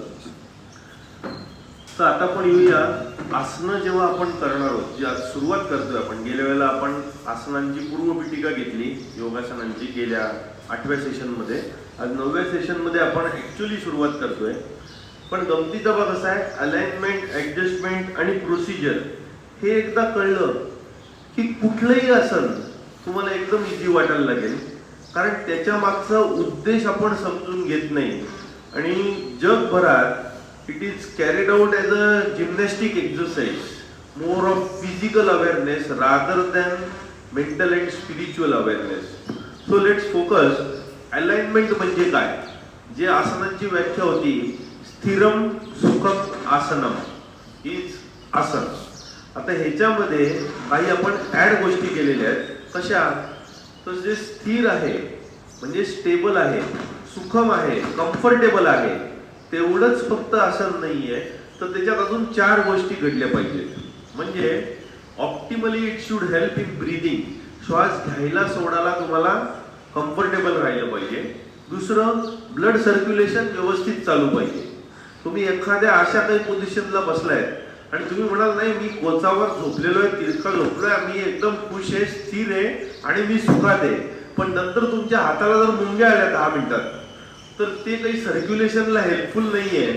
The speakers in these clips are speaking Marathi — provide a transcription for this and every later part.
करतोच. तर आता आपण येऊया आसनं जेव्हा आपण करणार आहोत, जी आज सुरुवात करतोय आपण. गेल्या वेळेला आपण आसनांची पूर्वपीठिका घेतली योगासनांची गेल्या 8व्या सेशनमध्ये. आज 9व्या सेशनमध्ये आपण ऍक्च्युअली सुरुवात करतोय. पण गमतीचा भाग असा आहे, अलाइनमेंट, ऍडजस्टमेंट आणि प्रोसिजर हे एकदा कळलं की कुठलंही आसन तुम्हाला एकदम इझी वाटायला लागेल. कारण त्याच्या मागचा उद्देश आपण समजून घेत नाही. आणि जगभरात it is carried out as a gymnastic exercise, more of physical awareness rather than mental and spiritual awareness. So let's focus. Alignment म्हणजे काय? जे आसनांची व्याख्या होती, स्थिरम सुखम आसनम इज आसन. आता ह्याच्यामध्ये काही आपण ऍड गोष्टी केलेल्या आहेत. कशा? तर जे स्थिर आहे म्हणजे स्टेबल आहे, सुखम आहे, कम्फर्टेबल आहे, तेवढंच फक्त आसन नाहीये, तर त्याच्यात अजून 4 गोष्टी घडल्या पाहिजेत. म्हणजे optimally it should help in breathing. श्वास घ्यायला सोडायला तुम्हाला कम्फर्टेबल राहिलं पाहिजे. दुसरं, ब्लड सर्क्युलेशन व्यवस्थित चालू पाहिजे. तुम्ही एखाद्या अशा काही पोझिशनला बसलाय आणि तुम्ही म्हणाल नाही मी कोचावर झोपलेलो आहे, तिरका झोपलोय, मी एकदम खुश आहे, स्थिर आहे आणि मी सुखात आहे, पण नंतर तुमच्या हाताला जर मुंग्या आल्या 10 मिनिटात, तर ते काही सर्क्युलेशनला हेल्पफुल नाहीये.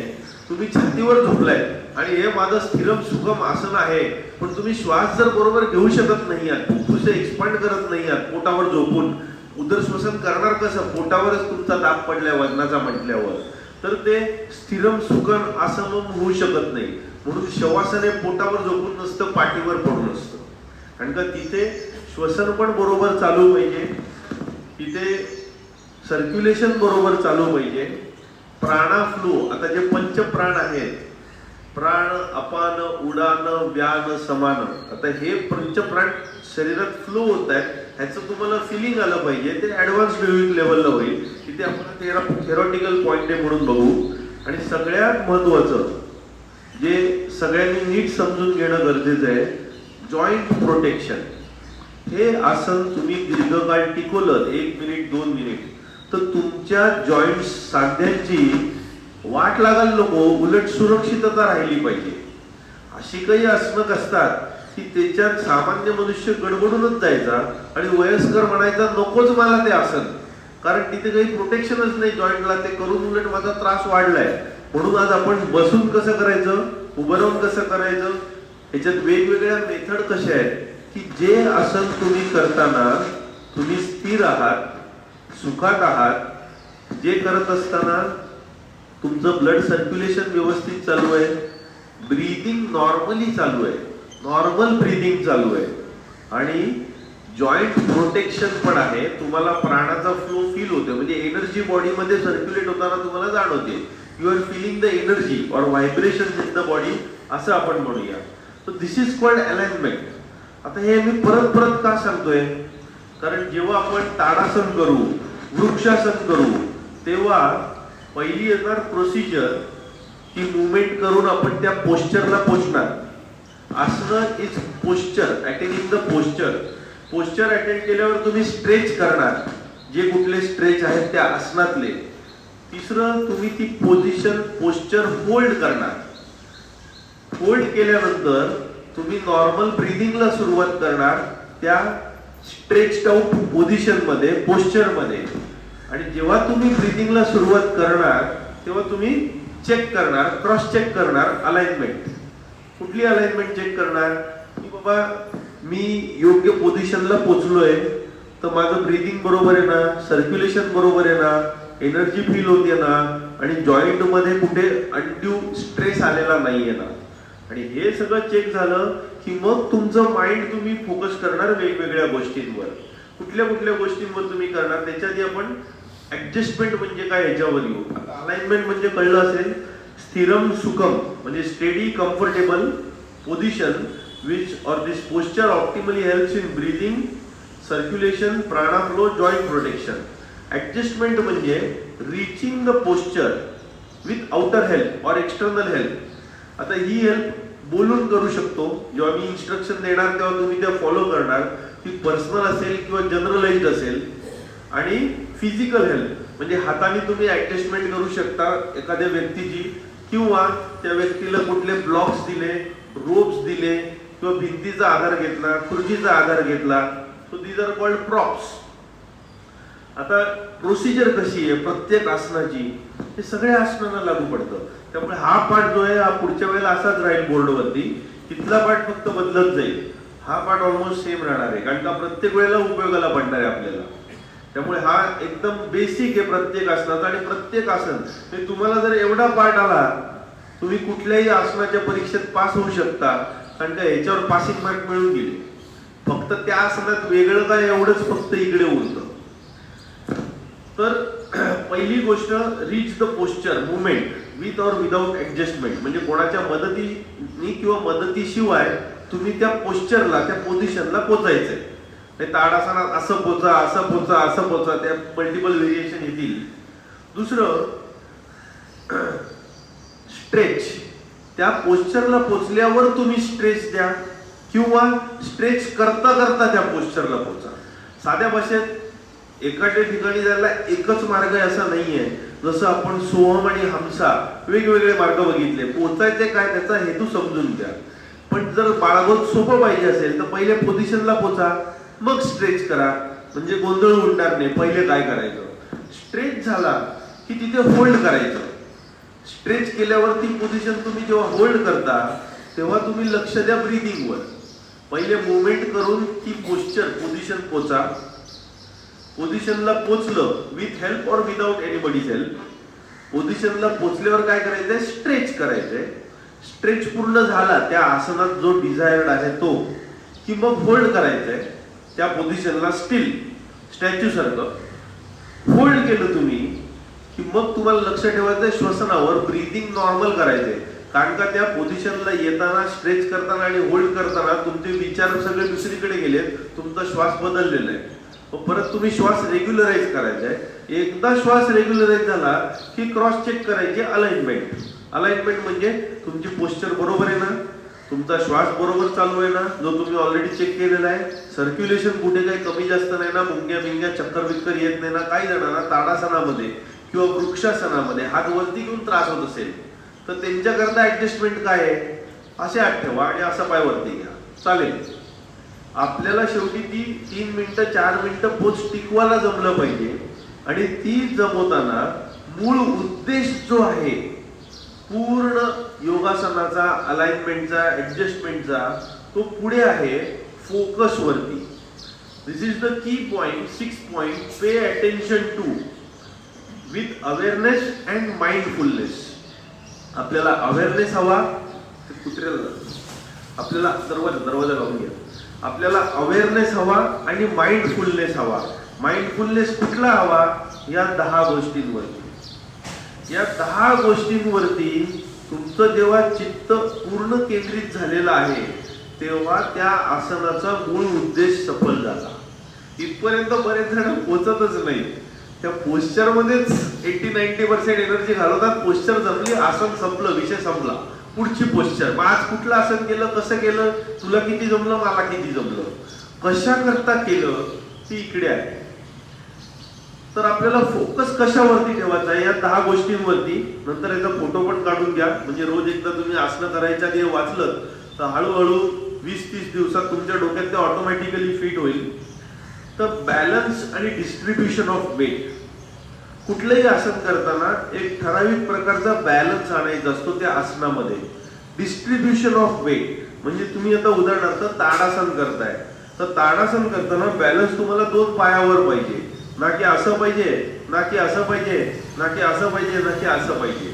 तुम्ही छातीवर झोपलाय आणि हे माझं स्थिरम सुखम आसन आहे, पण तुम्ही श्वास जर बरोबर घेऊ शकत नाही आहात, फुफ्फुसे एक्सपांड करत नाही आहात पोटावर झोपून, उदरश्वसन करणार कसं? पोटावरच तुमचा दाब पडलाय वजनाचा म्हटल्यावर, तर ते स्थिरम सुखम आसन होऊ शकत नाही. म्हणून शवासन हे पोटावर झोपून नसतं, पाठीवर पडून असतं. कारण का तिथे श्वसन पण बरोबर चालू पाहिजे, तिथे सर्क्युलेशन बरोबर चालू पाहिजे. प्राणा फ्लो, आता जे पंचप्राण आहेत, प्राण, अपान, उडान, व्यान, समान, आता हे पंचप्राण शरीरात फ्लो होत आहेत, ह्याचं तुम्हाला फिलिंग आलं पाहिजे. ते ऍडव्हान्स लेवलला होईल. तिथे आपण थेरॉटिकल पॉइंट आहे म्हणून बघू. आणि सगळ्यात महत्वाचं जे सगळ्यांनी नीट समजून घेणं गरजेचं आहे, जॉईंट प्रोटेक्शन. हे आसन तुम्ही दीर्घकाळ टिकवलं, 1 मिनिट 2 मिनिट, तर तुमच्या जॉईंट सांध्यांची वाट लागायला नको, उलट सुरक्षितता राहिली पाहिजे. अशी काही आसनं असतात की त्याच्यात सामान्य मनुष्य गडबडूनच जायचा आणि वयस्कर म्हणायचा नकोच मला ते आसन, कारण तिथे काही प्रोटेक्शनच नाही जॉईंटला, ते करून उलट माझा त्रास वाढलाय. म्हणून आज आपण बसून कसं करायचं, उभं राहून कसं करायचं, ह्याच्यात वेगवेगळ्या मेथड कशा आहेत की जे आसन तुम्ही करताना तुम्ही स्थिर आहात, सुखात आहात, जे करत असताना तुमचं ब्लड सर्क्युलेशन व्यवस्थित चालू आहे, ब्रीदिंग नॉर्मली चालू आहे, नॉर्मल ब्रीदिंग चालू आहे, आणि जॉईंट प्रोटेक्शन पण आहे. तुम्हाला प्राणाचा फ्लो फील होतो, म्हणजे एनर्जी बॉडीमध्ये सर्क्युलेट होताना तुम्हाला जाणवते. You are feeling the energy or vibration in the body, असं आपण म्हणूया. So this is called alignment. आता हे मी परत परत का सांगतोय? कारण जेव्हा आपण ताडासन करू, वृक्षासन करू, तेव्हा पहिली येणार प्रोसिजर, ती मुवमेंट करून आपण त्या पोश्चरला पोचणार. आसन is posture, attaining the posture. Posture attend केल्यावर तुम्ही स्ट्रेच करणार, जे कुठले स्ट्रेच आहेत त्या आसनातले. तिसरं, तुम्ही ती पोझिशन पोश्चर होल्ड करणार. होल्ड केल्यानंतर तुम्ही नॉर्मल ब्रीदिंगला सुरुवात करणार त्या स्ट्रेच्ड आउट पोझिशन मध्ये, पोश्चर मध्ये. आणि जेव्हा तुम्ही ब्रीदिंगला सुरुवात करणार तेव्हा तुम्ही चेक करणार, क्रॉस चेक करणार अलाइनमेंट. कुठली अलाइनमेंट चेक करणार की बाबा मी योग्य पोझिशनला पोचलोय, तर माझं ब्रीदिंग बरोबर आहे ना, सर्क्युलेशन बरोबर आहे ना, एनर्जी फील होते ना, आणि जॉईंट मध्ये कुठे अनड्यू स्ट्रेस आलेला नाहीये ना. आणि हे सगळं चेक झालं की मग तुमचं माइंड तुम्ही फोकस करणार वेगवेगळ्या गोष्टींवर. कुठल्या कुठल्या गोष्टींवर तुम्ही करणार, त्याच्या आधी आपण ऍडजस्टमेंट म्हणजे काय याच्यावर येऊ. अलाइनमेंट म्हणजे कळलं असेल, स्थिरम सुखम म्हणजे steady comfortable position which or this posture optimally helps in breathing, circulation, प्राणा फ्लो, जॉईंट प्रोटेक्शन. ऍडजस्टमेंट म्हणजे reaching the posture with outer help और एक्सटर्नल हेल्प. आता ही हेल्प बोलून करू शकतो, जेव्हा मी इन्स्ट्रक्शन देणार तेव्हा तुम्ही ते फॉलो करणार, ती पर्सनल असेल किंवा जनरलाइज्ड असेल. आणि फिजिकल हेल्प म्हणजे हाताने तुम्ही ऍडजस्टमेंट करू शकता एखाद्या व्यक्तीची, किंवा त्या व्यक्तीला कुठले ब्लॉक्स दिले, रोप्स दिले किंवा भिंतीचा आधार घेतला, खुर्चीचा आधार घेतला, so these are called props. आता प्रोसिजर कशी आहे प्रत्येक आसनाची, हे सगळ्या आसनांना लागू पडतं. त्यामुळे हा पाठ जो आहे हा पुढच्या वेळेला असाच राहील बोर्डवरती, तिथला पाठ फक्त बदलत जाईल. हा पाठ ऑलमोस्ट सेम राहणार आहे, कारण का प्रत्येक वेळेला उपयोगाला पडणार आहे आपल्याला. त्यामुळे हा एकदम बेसिक आहे प्रत्येक आसनाचा. आणि प्रत्येक आसन म्हणजे तुम्हाला जर एवढा पाठ आला, तुम्ही कुठल्याही आसनाच्या परीक्षेत पास होऊ शकता, कारण का याच्यावर पासिंग मार्क मिळून गेले. फक्त त्या आसनात वेगळं काय एवढंच फक्त इकडे उरतं. तर पहिली गोष्ट, reach the posture movement with और विदाउट ऍडजस्टमेंट. म्हणजे कोणाच्या मदतीने किंवा मदतीशिवाय तुम्ही त्या पोस्चरला, त्या पोझिशनला पोचायचंय. ताडासनात असं पोचा, असं पोचा, असं पोचा, त्या मल्टिपल व्हेरिएशन येतील. दुसरं, स्ट्रेच. त्या पोस्चरला पोचल्यावर तुम्ही स्ट्रेच द्या किंवा स्ट्रेच करता करता त्या पोस्चरला पोचा. साध्या भाषेत एखाद्या ठिकाणी जायला एकच मार्ग आहे असा नाहीये. जसं आपण सोहम आणि हमसा वेगवेगळे मार्ग बघितले. पोचायचे काय त्याचा हेतू समजून घ्या. पण जर बाळगत सोपं पाहिजे असेल तर पहिले पोझिशनला पोचा, मग स्ट्रेच करा, म्हणजे गोंधळ उडणार नाही. पहिले काय करायचं, स्ट्रेच झाला की तिथे होल्ड करायचं. स्ट्रेच केल्यावरती पोझिशन तुम्ही जेव्हा होल्ड करता तेव्हा तुम्ही लक्ष द्या ब्रीदिंगवर. पहिले मुवमेंट करून ती पोस्चर पोझिशन पोचा. पोझिशनला पोचलं विथ हेल्प और विदाउट एनीबडीज हेल्प. पोझिशनला पोचल्यावर काय करायचंय, स्ट्रेच करायचंय. स्ट्रेच पूर्ण झाला त्या आसनात जो डिझायर्ड आहे तो, की मग होल्ड करायचंय त्या पोझिशनला स्टिल स्टॅच्यू सारखं होल्ड केलं तुम्ही की मग तुम्हाला लक्ष ठेवायचंय श्वसनावर. ब्रीदिंग नॉर्मल करायचंय, कारण का त्या पोझिशनला येताना, स्ट्रेच करताना आणि होल्ड करताना तुमचे विचार सगळे दुसरीकडे गेलेत, तुमचा श्वास बदललेला आहे. परत तुम्ही श्वास रेग्युलराइज करायचा आहे. एकदा श्वास रेग्युलराइज झाला की क्रॉस चेक करायची अलाइनमेंट. अलाइनमेंट म्हणजे तुमची पोस्चर बरोबर आहे ना, तुमचा श्वास बरोबर चालू आहे ना, जो तुम्ही ऑलरेडी चेक केलेला आहे. सर्क्युलेशन कुठे काही कमी जास्त नाही ना, मुंग्या बिंग्या चक्कर बिक्कर येत नाही ना. काही जणांना ताडासनामध्ये किंवा वृक्षासनामध्ये हात वरती घेऊन त्रास होत असेल तर त्यांच्याकरता ऍडजस्टमेंट काय आहे, असे हात ठेवा आणि असा पाय वरती घ्या, चालेल. आपल्याला शेवटी ती 3 मिनिटं 4 मिनिटं पोच टिकवायला जमलं पाहिजे. आणि ती जमवताना मूळ उद्देश जो आहे पूर्ण योगासनाचा, अलाइनमेंटचा, ऍडजस्टमेंटचा, तो पुढे आहे फोकस वरती. This is the key point, 6 point. Pay attention to with awareness and mindfulness. आपल्याला अवेअरनेस हवा, कुत्र्याला आपल्याला दरवाजा लावून घ्या. आपल्याला अवेअरनेस हवा आणि माइंडफुलनेस हवा. माइंडफुलनेस कुठला हवा, या 10 गोष्टींवरती. या 10 गोष्टींवरती तुमचं जेव्हा चित्त पूर्ण केंद्रित झालेलं आहे तेव्हा त्या आसनाचा मूळ उद्देश सफल झाला. इथपर्यंत बरेच जण पोचतच नाही. त्या पोस्चर मध्येच 80-90% एनर्जी घालवतात. पोस्चर जमली, आसन संपलं, विषय संपला, पुढची पोस्चर. मग आज कुठलं आसन केलं, कसं केलं, तुला किती जमलं, मला किती जमलं, कशा करता केलं, ती इकडे आहे. तर आपल्याला फोकस कशावरती ठेवायचा आहे, या 10 गोष्टींवरती. नंतर याचा फोटो पण काढून घ्या, म्हणजे रोज एकदा तुम्ही आसनं करायच्या आधी वाचलं तर हळूहळू 20-30 दिवसात तुमच्या डोक्यात ते ऑटोमॅटिकली फिट होईल. तर बॅलन्स आणि डिस्ट्रीब्युशन ऑफ वेट. कुठलंही आसन करताना एक ठराविक प्रकारचा बॅलन्स आणायचा असतो त्या आसनामध्ये. डिस्ट्रीब्युशन ऑफ वेट म्हणजे तुम्ही आता उदाहरणार्थ ताडासन करताय, तर ताडासन करताना बॅलन्स तुम्हाला 2 पायावर पाहिजे. ना की असं पाहिजे, ना की असं पाहिजे, ना की असं पाहिजे, ना की असं पाहिजे.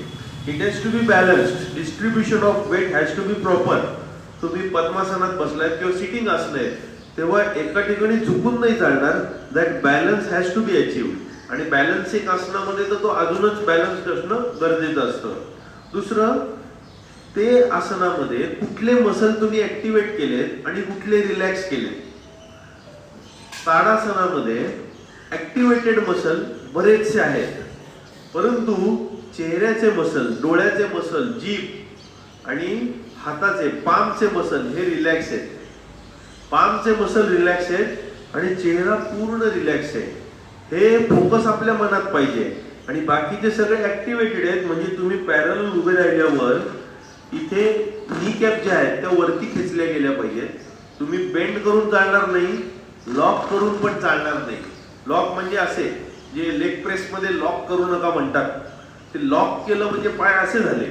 It has to be balanced. Distribution of weight has to be proper. तुम्ही पद्मासनात बसलायत किंवा सिटिंग असलाय तेव्हा एका ठिकाणी झुकून नाही चालणार. That balance has to be achieved. आणि बॅलन्सिंग आसनामध्ये तर तो अजूनच बॅलन्स्ड असणं गरजेचं असतं. दुसरं, ते आसनामध्ये कुठले मसल तुम्ही ऍक्टिव्हेट केलेत आणि कुठले रिलॅक्स केलेत. ताडासनामध्ये ऍक्टिव्हेटेड मसल बरेचसे आहेत, परंतु चेहऱ्याचे मसल, डोळ्याचे मसल, जीभ आणि हाताचे पामचे मसल हे रिलॅक्स आहेत. पामचे मसल रिलॅक्स आहेत आणि चेहरा पूर्ण रिलॅक्स आहे. हे फोकस आपल्या मनात पाहिजे आणि बाकीचे सगळे ऍक्टिव्हेटेड आहेत. म्हणजे तुम्ही पॅरल उभे राहिल्यावर इथे नी कॅप ज्या आहेत त्या वरती खेचल्या गेल्या पाहिजेत. तुम्ही बेंड करून चालणार नाही, लॉक करून पण चालणार नाही. लॉक म्हणजे असे जे लेग प्रेस मध्ये लॉक करू नका म्हणतात, ते लॉक केलं म्हणजे पाय असे झाले,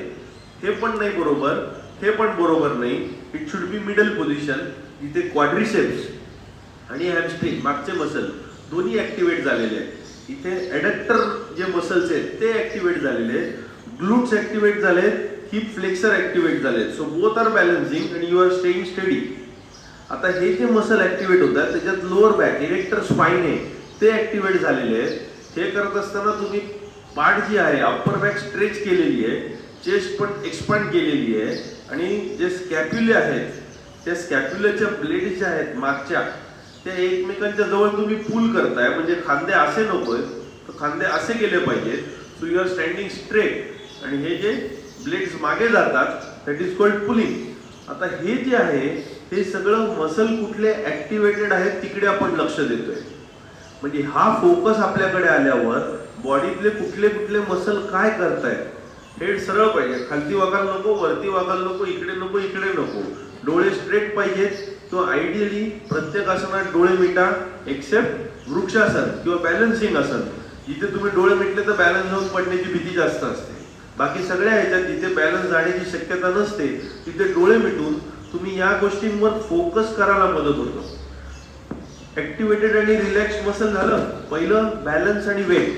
हे पण नाही बरोबर, हे पण बरोबर नाही. It should be middle position, जिथे क्वाड्रिसेप्स आणि हॅमस्ट्रिंग मागचे मसल दोन्ही ऍक्टिव्हेट झालेले आहेत. इथे ऍडक्टर जे मसल्स आहेत ते ऍक्टिव्हेट झालेले आहेत, ग्लूट्स ऍक्टिव्हेट झालेत, हिप फ्लेक्सर ऍक्टिव्हेट झालेत. So both are balancing and you are staying steady. आता हे जे मसल ऍक्टिव्हेट होतात त्याच्यात लोअर बॅक, इरेक्टर स्पाइन आहे ते ऍक्टिव्हेट झालेले आहेत. हे करत असताना तुम्ही पाठ जी आहे अप्पर बॅक स्ट्रेच केलेली आहे, चेस्ट पण एक्सपांड केलेली आहे आणि जे स्कॅप्युले आहेत त्या स्कॅप्युलेच्या ब्लेड ज्या आहेत मागच्या त्या एकमेकांच्या जवळ तुम्ही पुल करताय. म्हणजे खांदे असे नकोय तर खांदे असे गेले पाहिजेत. So you are standing straight आणि हे जे ब्लेड्स मागे जातात दॅट इज कॉल्ड पुलिंग. आता हे जे आहे हे सगळं मसल कुठले ऍक्टिव्हेटेड आहेत तिकडे आपण लक्ष देतोय. म्हणजे हा फोकस आपल्याकडे आल्यावर बॉडीतले कुठले कुठले मसल काय करतायत हेड सरळ पाहिजे. खालती वाकायला नको, वरती वाकायला नको, इकडे नको, इकडे नको. डोळे स्ट्रेट पाहिजेत. तो आयडियली प्रत्येक आसनात डोळे मिटा एक्सेप्ट वृक्षासन किंवा बॅलन्सिंग आसन. जिथे तुम्ही डोळे मिटले तर बॅलन्स होऊन पडण्याची भीती जास्त असते. बाकी सगळ्या ह्याच्यात जिथे बॅलन्स जाण्याची शक्यता नसते तिथे डोळे मिटून तुम्ही या गोष्टींवर फोकस करायला मदत होतो. ऍक्टिव्हेटेड आणि रिलॅक्स मसल झालं पहिलं, बॅलन्स आणि वेट.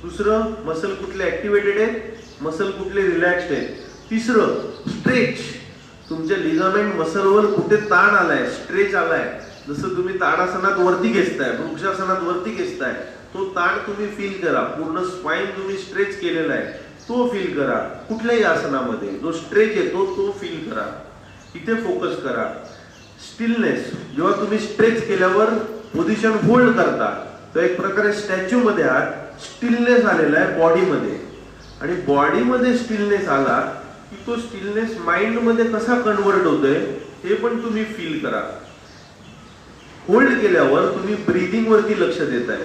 दुसरं मसल कुठले ऍक्टिव्हेटेड आहेत, मसल कुठले रिलॅक्स्ड आहेत. तिसरं स्ट्रेच. तुमच्या लिगामेंट मसलवर कुठे ताण आलाय, स्ट्रेच आलाय. जसं तुम्ही ताडासनात वरती घेताय, वृक्षासनात वरती घेताय, तो ताण तुम्ही फील करा. पूर्ण स्पाइन तुम्ही स्ट्रेच केलेला आहे तो फील करा. कुठल्याही आसनामध्ये जो स्ट्रेच येतो तो फील करा, इथे फोकस करा. स्टिलनेस. जेव्हा तुम्ही स्ट्रेच केल्यावर पोझिशन होल्ड करता तर एक प्रकारे स्टॅच्यू मध्ये आहात, स्टिलनेस आलेला आहे बॉडीमध्ये. आणि बॉडीमध्ये स्टिलनेस आला की तो स्टिलनेस माइंड मध्ये कसा कन्वर्ट होतोय हे पण तुम्ही फील करा. होल्ड केल्यावर तुम्ही ब्रीदिंग वरती लक्ष देताय,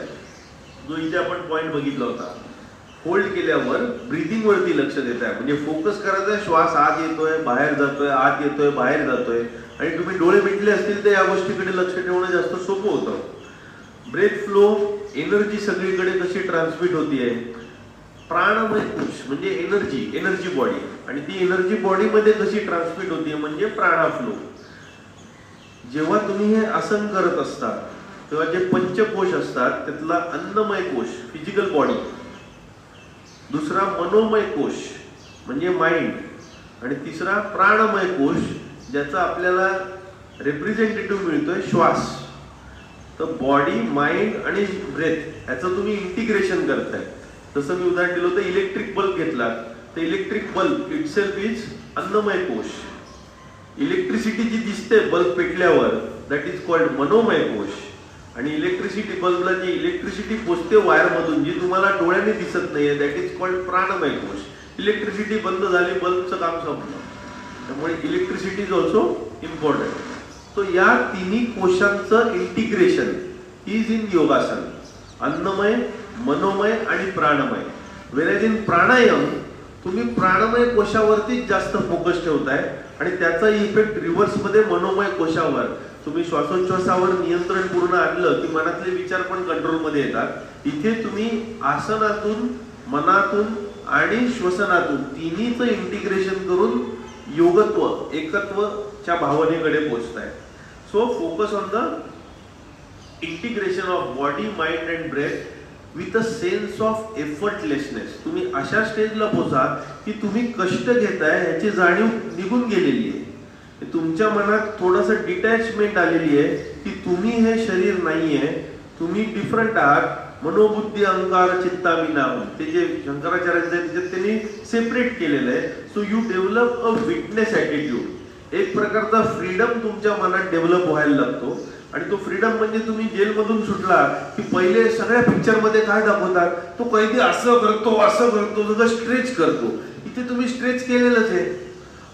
जो इथे आपण पॉइंट बघितला होता. होल्ड केल्यावर ब्रीदिंग वरती लक्ष देताय. म्हणजे फोकस करायचा, श्वास आत येतोय बाहेर जातोय, आत येतोय बाहेर जातोय. आणि तुम्ही डोळे मिटले असतील तर या गोष्टीकडे लक्ष ठेवणं जास्त सोपं होतं. ब्रेथ फ्लो, एनर्जी सगळीकडे कशी ट्रान्समिट होतीये. प्राणमय कोश म्हणजे एनर्जी बॉडी, आणि ती एनर्जी बॉडीमध्ये कशी ट्रान्समिट होतीये म्हणजे प्राणा फ्लो. जेव्हा तुम्ही हे आसन करत असता तेव्हा जे पंचकोश असतात त्यातला अन्नमय कोश फिजिकल बॉडी, दुसरा मनोमय कोश म्हणजे माइंड, आणि तिसरा प्राणमय कोश ज्याचा आपल्याला रिप्रेझेंटेटिव्ह मिळतोय श्वास. तर बॉडी, माइंड आणि ब्रेथ याचं तुम्ही इंटिग्रेशन करताय. जसं मी उदाहरण दिलं होतं, इलेक्ट्रिक बल्ब घेतला तर इलेक्ट्रिक बल्ब इटसेल्फ इज अन्नमय कोश. इलेक्ट्रिसिटी जी दिसते बल्ब पेटल्यावर दॅट इज कॉल्ड मनोमय कोश. आणि इलेक्ट्रिसिटी बल्बला जी इलेक्ट्रिसिटी पोचते वायर मधून जी तुम्हाला डोळ्याने दिसत नाहीये दॅट इज कॉल्ड प्राणमय कोश. इलेक्ट्रिसिटी बंद झाली, बल्बचं काम संपलं. त्यामुळे इलेक्ट्रिसिटी इज ऑल्सो इम्पॉर्टंट. तो या तिन्ही कोशांचं इंटिग्रेशन इज इन योगासन. अन्नमय, मनोमय आणि प्राणमय. वेरेज इन प्राणायाम तुम्ही प्राणमय कोशावरतीच जास्त फोकस ठेवताय आणि त्याचा इफेक्ट रिव्हर्स मध्ये मनोमय कोशावर. तुम्ही श्वासोच्छ्वासावर नियंत्रण पूर्ण आणलं की मनातले विचार पण कंट्रोल मध्ये येतात. इथे तुम्ही आसनातून, मनातून आणि श्वसनातून तिन्हीचं इंटिग्रेशन करून योगत्व, एकत्वच्या भावनेकडे पोहोचताय. So focus on the integration of body, mind and breath with a sense of effortlessness. तुम्ही अशा स्टेजला पोहोचा की तुम्ही कष्ट घेताय ह्याची जाणीव निघून गेलेली आहे. तुमच्या मनात थोडंसं डिटॅचमेंट आलेली आहे की तुम्ही हे शरीर नाहीये, तुम्ही डिफरंट आहात. मनोबुद्धी अहंकार चित्ताविना, ते जे शंकराचार्यांचं आहे त्याच्यात त्यांनी सेपरेट केलेलं आहे. So you develop a witness attitude. एक प्रकारचा फ्रीडम तुमच्या मनात डेव्हलप व्हायला लागतो. आणि तो फ्रीडम म्हणजे तुम्ही जेलमधून सुटला की पहिले सगळ्या पिक्चरमध्ये काय दाखवतात, तो कैदी असं करतो सगळं स्ट्रेच करतो. इथे तुम्ही स्ट्रेच केलेलंच आहे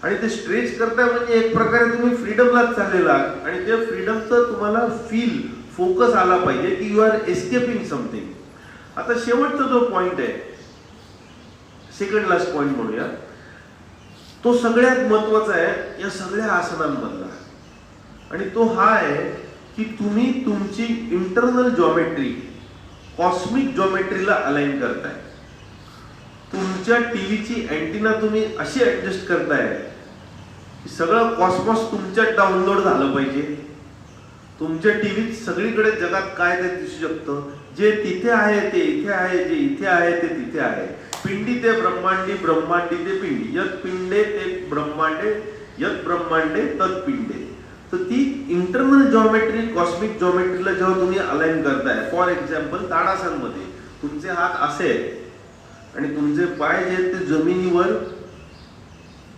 आणि ते स्ट्रेच करताय म्हणजे एक प्रकारे तुम्ही फ्रीडमलाच चाललेला आहात. आणि त्या फ्रीडमचं तुम्हाला फील, फोकस आला पाहिजे की यू आर एस्केपिंग समथिंग. आता शेवटचा जो पॉइंट आहे सेकंड लास्ट पॉइंट म्हणूया, तो सगळ्यात महत्वाचा आहे या सगळ्या आसनांमधला, आणि तो हा आहे की तुम्ही तुमची इंटरनल जॉमेट्री कॉस्मिक जॉमेट्रीला अलाइन करताय. तुमच्या टीव्हीची अँटिना तुम्ही अशी ऍडजस्ट करताय की सगळं कॉस्मॉस तुमच्यात डाउनलोड झालं पाहिजे. तुमच्या टीव्हीत सगळीकडे जगात काय ते दिसू शकतं, जे तिथे आहे ते इथे आहे, जे इथे आहे ते तिथे आहे. पिंडी ते ब्रह्मांडी, ब्रह्मांडी ते पिंडी, यत पिंडे ते ब्रह्मांडे, यत ब्रह्मांडे तत् पिंडे. तर ती इंटरनल जॉमेट्री कॉस्मिक जॉमेट्रीला जेव्हा तुम्ही अलाइन करताय, फॉर एक्झाम्पल ताडासनमध्ये तुमचे हात असे आहेत आणि तुमचे पाय जे आहेत ते जमिनीवर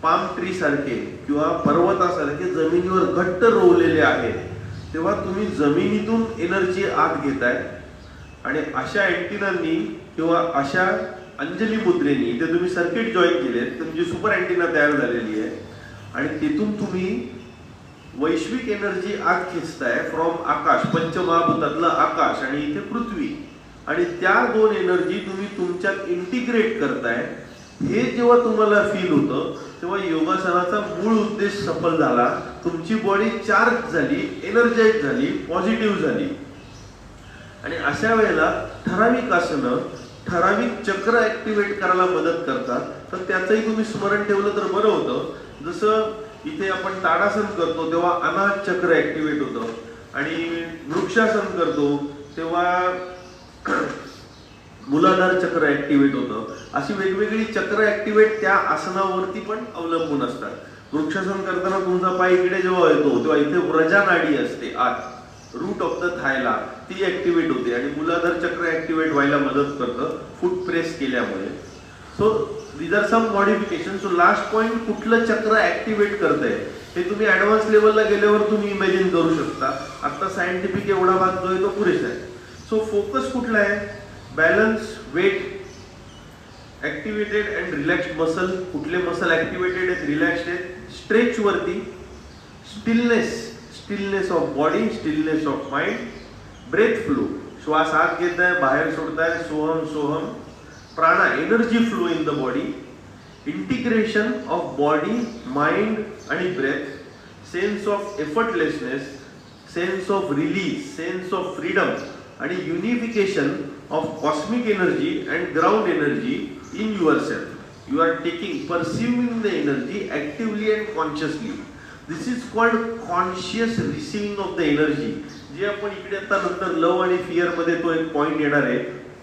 पाम ट्री सारखे किंवा पर्वतासारखे जमिनीवर घट्ट रोवलेले आहेत, तेव्हा तुम्ही जमिनीतून एनर्जी आत घेताय. आणि अशा अँटिनांनी किंवा अशा अंजली मुद्रेनी इथे तुम्ही सर्किट जॉईन केलेत, तुमची सुपर अँटिना तयार झालेली आहे आणि तिथून तुम्ही वैश्विक एनर्जी आत खेचताय फ्रॉम आकाश, पंचमहाभूतातलं आकाश आणि इथे पृथ्वी, आणि त्या दोन एनर्जी तुम्ही तुमच्यात इंटिग्रेट करताय. हे जेव्हा तुम्हाला फील होतं तेव्हा योगासनाचा मूळ उद्देश सफल झाला. तुमची बॉडी चार्ज झाली, एनर्जाइज झाली, पॉझिटिव्ह झाली. आणि अशा वेळेला ठराविक आसनं ठराविक चक्र ऍक्टिव्हेट करायला मदत करतात. तर त्याचंही तुम्ही स्मरण ठेवलं तर बरं होतं. जसं इथे आपण ताडासन करतो तेव्हा अनाहत चक्र ऍक्टिव्हेट होतं, आणि वृक्षासन करतो तेव्हा मूलाधार चक्र ऍक्टिव्हेट होतं. अशी वेगवेगळी चक्र ऍक्टिव्हेट त्या आसनावरती पण अवलंबून असतात. वृक्षासन करताना तुमचा पाय इकडे जेव्हा येतो तेव्हा इथे व्रजा नाडी असते आत, रूट ऑफ द थायला, ती ऍक्टिव्हेट होते आणि मूलाधार चक्र ऍक्टिव्हेट व्हायला मदत करतं फूट प्रेस केल्यामुळे. So these are some modification. So last point, कुठलं चक्र ऍक्टिव्हेट करतंय हे तुम्ही ऍडव्हान्स लेवलला गेल्यावर तुम्ही इमॅजिन करू शकता. आता सायंटिफिक एवढा भाग जो आहे तो पुरेसा आहे. सो फोकस कुठला आहे? Balance, weight, activated and relaxed muscle. कुठले मसल ऍक्टिव्हेटेड आहेत, रिलॅक्स्ड आहेत? स्ट्रेच वरती, stillness, stillness of body, stillness of mind, breath flow, श्वास आत घेताय बाहेर सोडताय, सोहम सोहम. Prana, energy flow in the body. Integration of body, mind आणि breath. Sense of effortlessness, sense of release, sense of freedom आणि unification of cosmic energy and ground energy in yourself. You are taking, perceiving the energy actively and consciously. This is called conscious receiving of the energy. जे आपण इकडे आता नंतर लव आणि फिअर मध्ये तो एक पॉइंट येणार आहे,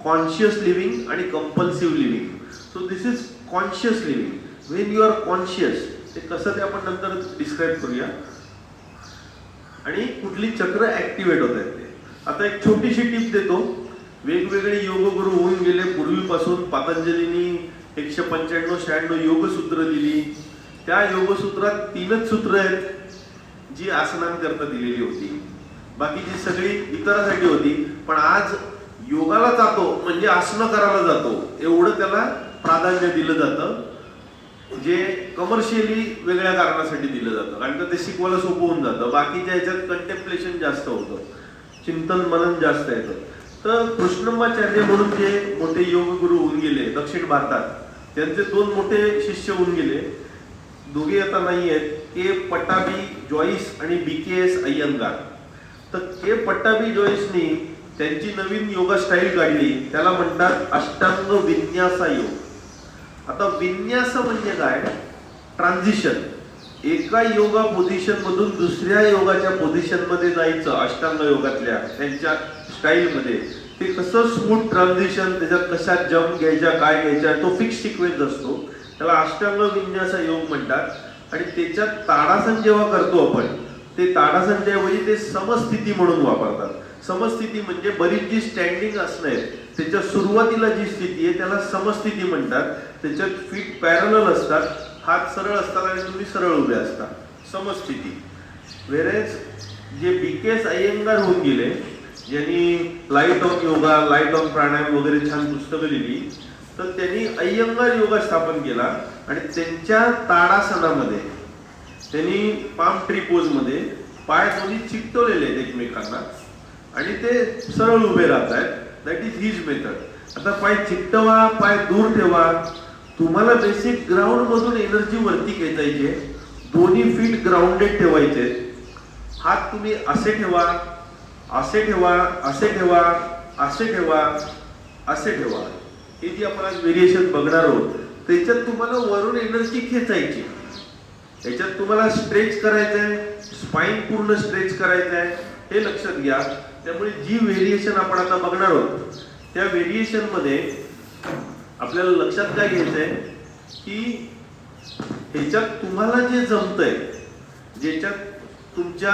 कॉन्शियस लिव्हिंग आणि compulsive living. So this is conscious living. When you are conscious, ते कसं ते आपण नंतर डिस्क्राईब करूया. आणि कुठली चक्र ऍक्टिव्हेट होत आहेत ते. आता एक छोटीशी टिप देतो. वेगवेगळे योगगुरु होऊन गेले पूर्वीपासून. पतंजलीनी 195-96 योगसूत्र दिली. त्या योगसूत्रात 3च सूत्र आहेत जी आसनांकरता दिलेली होती, बाकीची सगळी इतरांसाठी होती. पण आज योगाला जातो म्हणजे आसनं करायला जातो एवढं त्याला प्राधान्य दिलं जातं, जे कमर्शियली वेगळ्या कारणासाठी दिलं जातं, कारण का ते शिकवायला सोपं होऊन जातं. बाकीच्या ह्याच्यात कंटेम्पलेशन जास्त होतं, चिंतन मनन जास्त येतं. तर कृष्णमाचार्य म्हणून जे मोठे योगगुरु होऊन गेले दक्षिण भारतात, त्यांचे 2 मोठे शिष्य होऊन गेले. दोघे आता नाही आहेत, के पट्टाभी जॉईस आणि BKS अय्यंगार. तर के पट्टाभी जॉईसनी त्यांची नवीन योगा स्टाईल काढली, त्याला म्हणतात अष्टांग विन्यासा योग. आता विन्यास म्हणजे काय? ट्रान्झिशन. एका योगा पोझिशन मधून दुसऱ्या योगाच्या पोझिशन मध्ये जायचं. अष्टांग योगातल्या त्यांच्या स्टाईल मध्ये ते कसं स्मूथ ट्रान्झिशन, त्याच्यात कशा जम्प घ्यायच्या, काय घ्यायच्या, तो फिक्स सिक्वेन्स असतो, त्याला अष्टांग विन्यास योग म्हणतात. आणि त्याच्यात ताडासन जेव्हा करतो आपण, ते ताडासनच्या ऐवजी ते समस्थिती म्हणून वापरतात. समस्थिती म्हणजे बरीच जी स्टँडिंग आसनं आहेत त्याच्या सुरुवातीला जी स्थिती आहे त्याला समस्थिती म्हणतात. त्याच्यात फीट पॅरलल असतात, हात सरळ असतात आणि तुम्ही सरळ उभे असता, समस्थिती. वेरेज जे BKS अय्यंगार होऊन गेले, ज्यांनी light on yoga, light on pranayama वगैरे छान पुस्तकं लिहिली, तर त्यांनी अय्यंगार योगा स्थापन केला. आणि त्यांच्या ताडासनामध्ये त्यांनी पाम ट्री पोज मध्ये पाय दोन्ही चिकटवलेले आहेत एकमेकांना आणि ते सरळ उभे राहत आहेत. That is his method. आता पाय चिकटवा, पाय दूर ठेवा, तुम्हाला बेसिक ग्राउंड मधून एनर्जी वरती खेचायची आहे. दोन्ही फीट ग्राउंडेड ठेवायचे. हात तुम्ही असे ठेवा, असे ठेवा, असे ठेवा, असे ठेवा, असे ठेवा. हे जी आपण आज व्हेरिएशन बघणार आहोत त्याच्यात तुम्हाला वरून एनर्जी खेचायची. याच्यात तुम्हाला स्ट्रेच करायचंय, स्पाइन पूर्ण स्ट्रेच करायचंय, हे लक्षात घ्या. त्यामुळे जी व्हेरिएशन आपण आता बघणार आहोत त्या व्हेरिएशन मध्ये आपल्याला लक्षात काय घ्यायचंय की ह्याच्यात तुम्हाला जे जमतंय, ज्याच्यात तुमच्या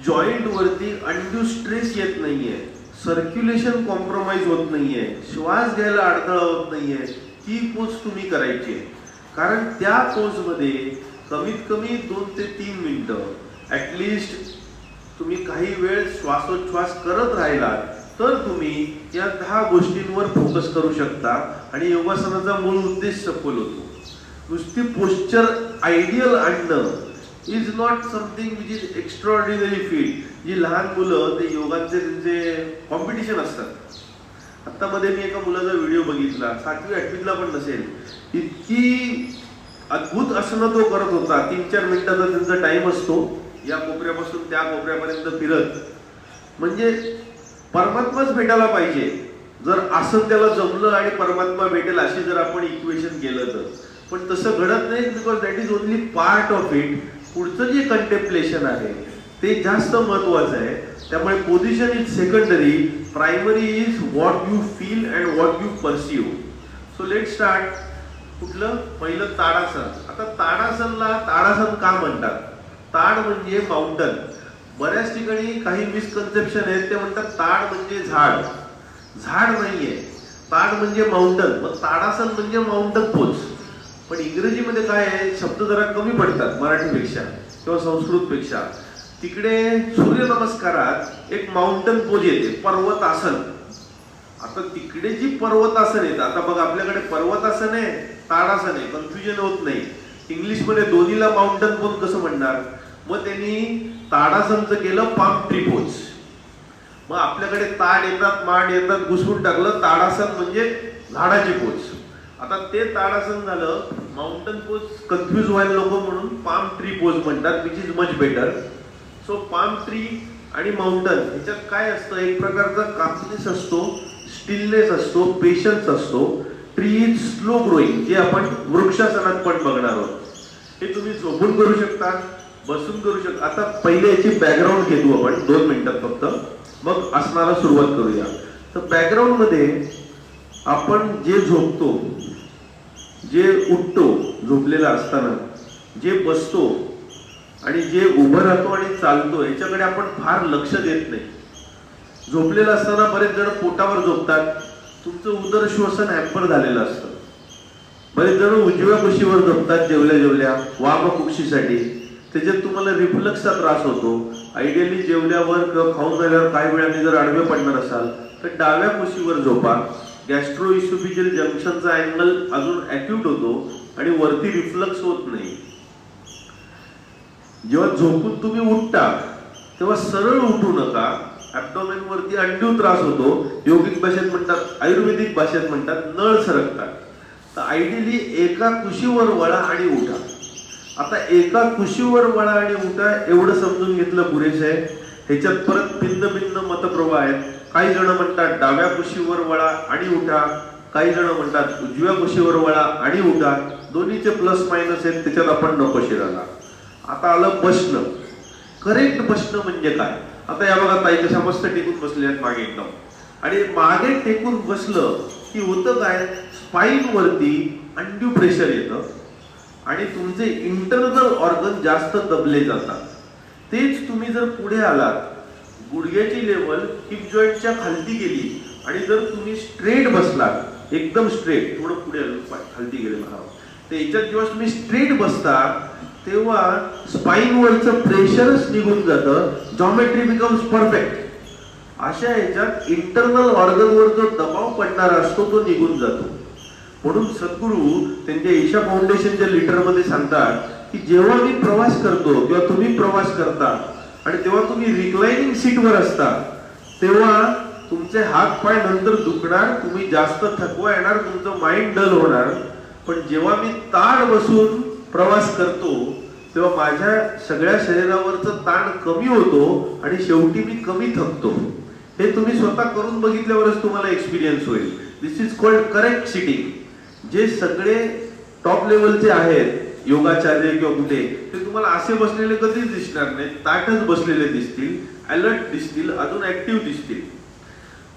जॉईंट वरती अनड्यू स्ट्रेस येत नाहीये, सर्क्युलेशन कॉम्प्रोमाइज होत नाहीये, श्वास घ्यायला अडथळा होत नाहीये, ती पोज तुम्ही करायची आहे. कारण त्या पोज मध्ये कमीत कमी 2 ते 3 मिनिटं ऍटलिस्ट तुम्ही काही वेळ श्वासोच्छ्वास करत राहिलात तर तुम्ही या 10 गोष्टींवर फोकस करू शकता आणि योगासनाचा मूळ उद्देश सफल होतो. नुसती पोश्चर आयडियल आणणं is not something which is extraordinary feat. जी लहान मुलं ते योगाचे त्यांचे कॉम्पिटिशन असतात. आता मध्ये मी एका मुलाचा व्हिडिओ बघितला, 7वी 8वीतला पण नसेल, इतकी अद्भुत आसनं तो करत होता. 3-4 मिनिटाचा त्यांचा टाइम असतो, या कोपऱ्यापासून त्या कोपऱ्यापर्यंत फिरत. म्हणजे परमात्माच भेटायला पाहिजे जर असं त्याला जमलं आणि परमात्मा भेटेल अशी जर आपण इक्वेशन केलं तर. पण तसं घडत नाही, because that is only part of it. पुढचं जे कंटेम्पलेशन आहे ते जास्त महत्वाचं आहे. त्यामुळे position is secondary, primary is what you feel and what you perceive. So let start. कुठलं? पहिलं ताडासन. आता ताडासनला ताडासन का म्हणतात? ताड म्हणजे माउंटन. बऱ्याच ठिकाणी काही मिसकन्सेप्शन आहेत, ते म्हणतात ताड म्हणजे झाड. झाड नाहीये, ताड म्हणजे माउंटन. मग ताडासन म्हणजे माउंटन पोज. पण इंग्रजीमध्ये काय आहे, शब्द जरा कमी पडतात मराठीपेक्षा किंवा संस्कृतपेक्षा. तिकडे सूर्यनमस्कारात एक माउंटन पोज येते, पर्वतासन. आता तिकडे जी पर्वतासन येतात, आता बघा आपल्याकडे पर्वतासन आहे, ताडासन आहे, कन्फ्युजन होत नाही. इंग्लिशमध्ये दोन्हीला माउंटन पोज कसं म्हणणार? मग त्यांनी ताडासनचं केलं पाम ट्री पोज. मग आपल्याकडे ताड येतात, माड येतात, घुसवून टाकलं ताडासन म्हणजे झाडाची पोज. आता ते ताडासन झालं, माउंटन पोज कन्फ्युज व्हायला नको म्हणून पाम ट्री पोज म्हणतात, which is much better. So palm tree आणि माउंटन ह्याच्यात काय असतं? एक प्रकारचा कामनेस असतो, स्टिलनेस असतो, पेशन्स असतो. ट्री इज स्लो ग्रोईंग, जे आपण वृक्षासनात पण बघणार आहोत. हे तुम्ही झोपून करू शकता, बसून करू शकता. आता पहिले याची बॅकग्राऊंड घेतो आपण 2 मिनिटात फक्त, मग आसनाला सुरुवात करूया. तर बॅकग्राऊंड मध्ये आपण जे झोपतो, जे उठतो झोपलेला असताना, जे बसतो आणि जे उभं राहतो आणि चालतो, याच्याकडे आपण फार लक्ष देत नाही. झोपलेला असताना बरेच जण पोटावर झोपतात, तुमचं उदर श्वसन हॅम्पर झालेलं असतं. बरेच जण उजव्या कुशीवर झोपतात जेवल्या जेवल्या वाम कुक्षीसाठी, त्याच्यात तुम्हाला रिफ्लक्सचा त्रास होतो. आयडियली जेवल्यावर किंवा खाऊन झाल्यावर काही वेळाने जर आडवे पडणार असाल तर डाव्या कुशीवर झोपा. गॅस्ट्रो इसोफिजियल जंक्शनचा अँगल अजून ऍक्यूट होतो आणि वरती रिफ्लक्स होत नाही. जेव्हा झोपून तुम्ही उठता तेव्हा सरळ उठू नका. ऍब्डोमेन वरती अनड्यू त्रास होतो. योगिक भाषेत म्हणतात, आयुर्वेदिक भाषेत म्हणतात नळ सरकतात. तर आयडियली एका कुशीवर वळा आणि उठा. आता एका कुशीवर वळा आणि उठा एवढं समजून घेतलं पुरेसं आहे. ह्याच्यात परत भिन्न भिन्न मतप्रवाह आहेत. काही जण म्हणतात डाव्या कुशीवर वळा आणि उठा, काही जण म्हणतात उजव्या कुशीवर वळा आणि उठा. दोन्हीचे प्लस मायनस आहेत, त्याच्यात आपण नको शिरायला. आता आलं बसणं. करेक्ट बसणं म्हणजे काय? आता या बघा ताई कशा मस्त टेकून बसले आहेत मागे एकदम. आणि मागे टेकून बसलं की होतं काय, स्पाइन वरती अनड्यू प्रेशर येतं आणि तुमचे इंटरनल ऑर्गन जास्त दबले जातात. तेच तुम्ही जर पुढे आलात, गुडघ्याची लेवल हिप जॉईंटच्या खालती गेली आणि जर तुम्ही स्ट्रेट बसलात, एकदम स्ट्रेट, थोडं पुढे खालती गेले मला, तर याच्यात जेव्हा तुम्ही स्ट्रेट बसता तेव्हा स्पाइन वरचं प्रेशरच निघून जातं. Geometry becomes perfect. अशा ह्याच्यात इंटरनल ऑर्गनवर जो दबाव पडणारा असतो तो निघून जातो. म्हणून सद्गुरू त्यांच्या ईशा फाउंडेशनच्या लिटरमध्ये सांगतात की जेव्हा मी प्रवास करतो किंवा तुम्ही प्रवास करता आणि तेव्हा तुम्ही रिक्लाइनिंग सीटवर असता, तेव्हा तुमचे हात पाय नंतर दुखणार, तुम्ही जास्त थकवा येणार, तुमचं माइंड डल होणार. पण जेव्हा मी ताड बसून प्रवास करतो तेव्हा माझ्या सगळ्या शरीरावरचं ताण कमी होतो आणि शेवटी मी कमी थकतो. हे तुम्ही स्वतः करून बघितल्यावरच तुम्हाला एक्सपिरियन्स होईल. दिस इज कॉल्ड करेक्ट सिटिंग. जे सगळे टॉप लेवलचे आहेत योगाचार्य किंवा कुठे, ते तुम्हाला असे बसलेले कधीच दिसणार नाही. ताटच बसलेले दिसतील, अलर्ट दिसतील, अजून ऍक्टिव्ह दिसतील.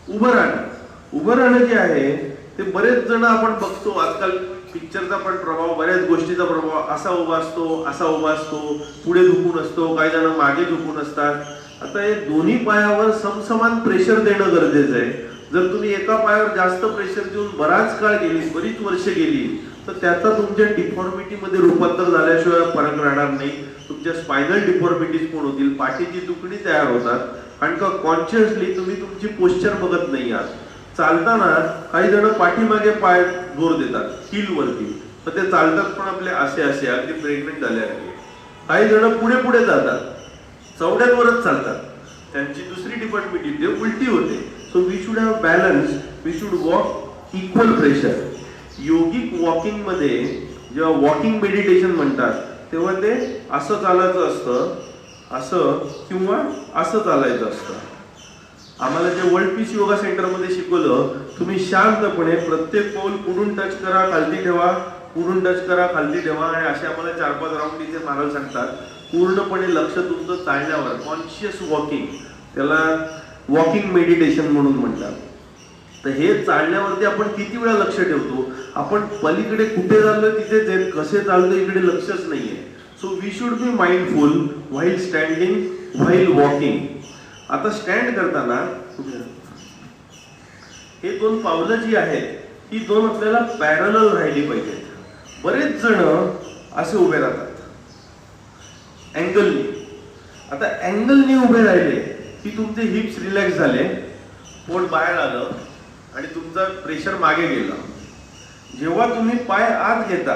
उभं राहणं जे आहे ते बरेच जण आपण बघतो आजकाल, पिक्चरचा पण प्रभाव, बऱ्याच गोष्टीचा प्रभाव, असा उभा असतो, पुढे झुकून असतो, काही जण मागे झुकून असतात. आता हे दोन्ही पायावर समसमान प्रेशर देणं गरजेचं आहे. जर तुम्ही एका पायावर जास्त प्रेशर देऊन बराच काळ गेली, बरीच वर्ष गेली, तर त्याचा तुमच्या डिफॉर्मिटी मध्ये रूपांतर झाल्याशिवाय फरक राहणार नाही. तुमच्या स्पायनल डिफॉर्मिटीज पण होतील, पाठीची दुखणी तयार होतात. कारण का कॉन्शियसली तुम्ही तुमची पोश्चर बघत नाही आहात. चालताना काही जण पाठीमागे पाय जोर देतात हिल वरती, तर ते चालतात पण आपले असे अगदी प्रेग्नेंट झाल्यासारखे. काही जण पुढे जातात, चवड्यांवरच चालतात, त्यांची दुसरी डिफॉर्मिटी ते उलटी होते. So we should have balance, we should walk equal pressure. Yogic walking मध्ये जेव्हा वॉकिंग मेडिटेशन म्हणतात तेव्हा ते असं चालायचं असतं, असं किंवा असं चालायचं असतं. आम्हाला जे वर्ल्ड पीस योगा सेंटर मध्ये शिकवलं, तुम्ही शांतपणे प्रत्येक पाऊल पुढून टच करा, खालती ठेवा, पुढून टच करा, खालती ठेवा, आणि असे आम्हाला 4-5 राऊंड इथे मारायला सांगतात. पूर्णपणे लक्ष तुमचं चालण्यावर, कॉन्शियस वॉकिंग, त्याला वॉकिंग मेडिटेशन म्हणून म्हणतात. तर हे चालण्यावरती आपण किती वेळा लक्ष ठेवतो, आपण पलीकडे कुठे चाललोय तिथे कसे चाललोय इकडे लक्षच नाहीये. So we should be mindful while standing, while walking. आता स्टँड करताना हे 2 पावलं जी आहेत ही 2 आपल्याला पॅरलल राहिली पाहिजेत. बरेच जण असे उभे राहतात अँगलनी. आता अँगलनी उभे राहिले की तुमचे हिप्स रिलॅक्स झाले, पोट बाहेर आलं आणि तुमचं प्रेशर मागे गेलं. जेव्हा तुम्ही पाय आत घेता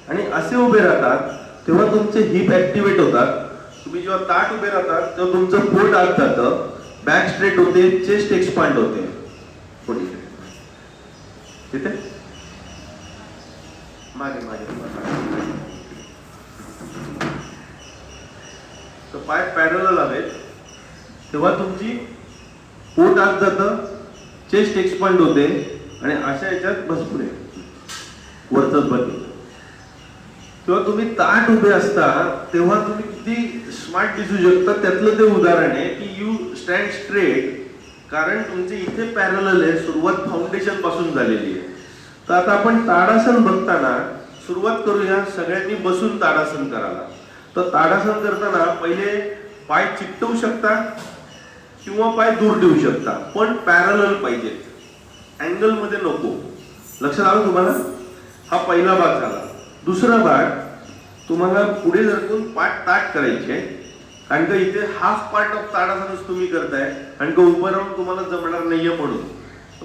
आणि असे उभे राहतात तेव्हा तुमचे हिप ऍक्टिव्हेट होतात. तुम्ही जेव्हा ताट उभे राहतात तेव्हा तुमचं पोट आत जातं, बॅक स्ट्रेट होते, चेस्ट एक्सपांड होते. तिथे मागे तर पाय पॅरलल हवेत, तेव्हा तुमची पोट आत जातं, चेस्ट एक्सपांड होते, आणि अशा याच्यात बस पुढे वरच बघ. तेव्हा तुम्ही ताट उभे असता तेव्हा तुम्ही किती स्मार्ट दिसू शकता. त्यातलं ते उदाहरण आहे की यू स्टँड स्ट्रेट, कारण तुमचे इथे पॅरलल आहे, सुरुवात फाउंडेशन पासून झालेली आहे. तर आता आपण ताडासन बघताना सुरुवात करूया सगळ्यांनी बसून ताडासन करायला. तर ताडासन करताना पहिले पाय चिकटवू शकता किंवा पाय दूर देऊ शकता, पण पॅरलल पाहिजे, अँगल मध्ये नको. लक्षात आलं तुम्हाला? हा पहिला भाग झाला. दुसरा भाग, तुम्हाला पुढे सरकून पाठ ताट करायचे, कारण का इथे हाफ पार्ट ऑफ ताडासनच तुम्ही करताय, आणि का उभं राहून तुम्हाला जमणार नाहीये म्हणून.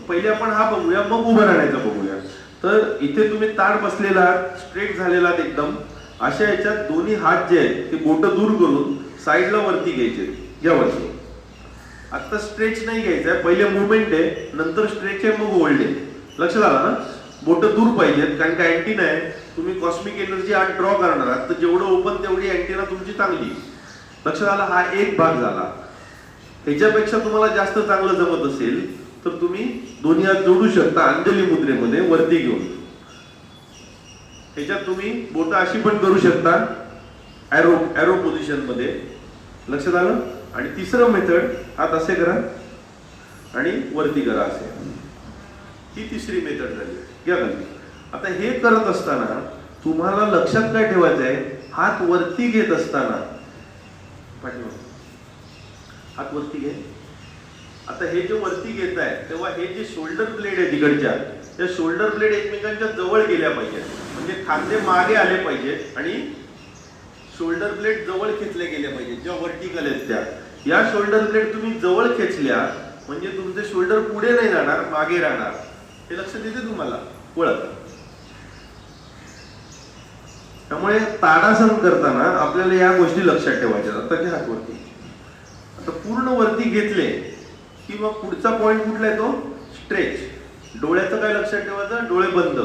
पहिले आपण हा बघूया, मग उभं राहण्याचं बघूया. तर इथे तुम्ही ताट बसलेला आहात, स्ट्रेट झालेला आहात एकदम. अशा याच्यात दोन्ही हात जे आहेत ते बोटं दूर करून साईडला वरती घ्यायचे, या वरती. आता स्ट्रेच नाही घ्यायचंय, पहिले मुवमेंट आहे, नंतर स्ट्रेच आहे, मग होल्ड आहे. लक्षात आलं ना? बोटं दूर पाहिजेत, कारण का अँटीना आहे, तुम्ही कॉस्मिक एनर्जी आत ड्रॉ करणार आहात, तर जेवढं ओपन तेवढी अँटीना तुमची चांगली. लक्षात आला? हा एक भाग झाला. ह्याच्यापेक्षा तुम्हाला जास्त चांगलं जमत असेल तर तुम्ही दोन्ही हात जोडू शकता अंजली मुद्रेमध्ये वरती घेऊन. ह्याच्यात तुम्ही बोटं अशी पण करू शकता, एरो पोझिशन मध्ये. लक्षात आलं? आणि तिसरं मेथड, हात असे करा आणि वरती करा असे. ही तिसरी मेथड झाली. घ्या खाली. आता हे करत असताना तुम्हाला लक्षात काय ठेवायचं आहे, हात वरती घेत असताना हात वरती घे. आता हे जे वरती घेत आहे तेव्हा हे जे शोल्डर ब्लेड आहे तिकडच्या, त्या शोल्डर ब्लेड एकमेकांच्या जवळ गेल्या पाहिजेत, म्हणजे खांदे मागे आले पाहिजेत आणि शोल्डर ब्लेड जवळ खेचले गेले पाहिजेत. ज्या वर्टिकल आहेत त्या, या शोल्डर ब्लेड तुम्ही जवळ खेचल्या म्हणजे तुमचे शोल्डर पुढे नाही जाणार, मागे राहणार. हे लक्षात येते तुम्हाला? ओळख. त्यामुळे ताडासन करताना आपल्याला या गोष्टी लक्षात ठेवायच्या. आता घ्या हात वरती. आता पूर्ण वरती घेतले की मग पुढचा पॉइंट कुठला आहे तो स्ट्रेच. डोळ्याचं काय लक्षात ठेवायचं, डोळे बंद,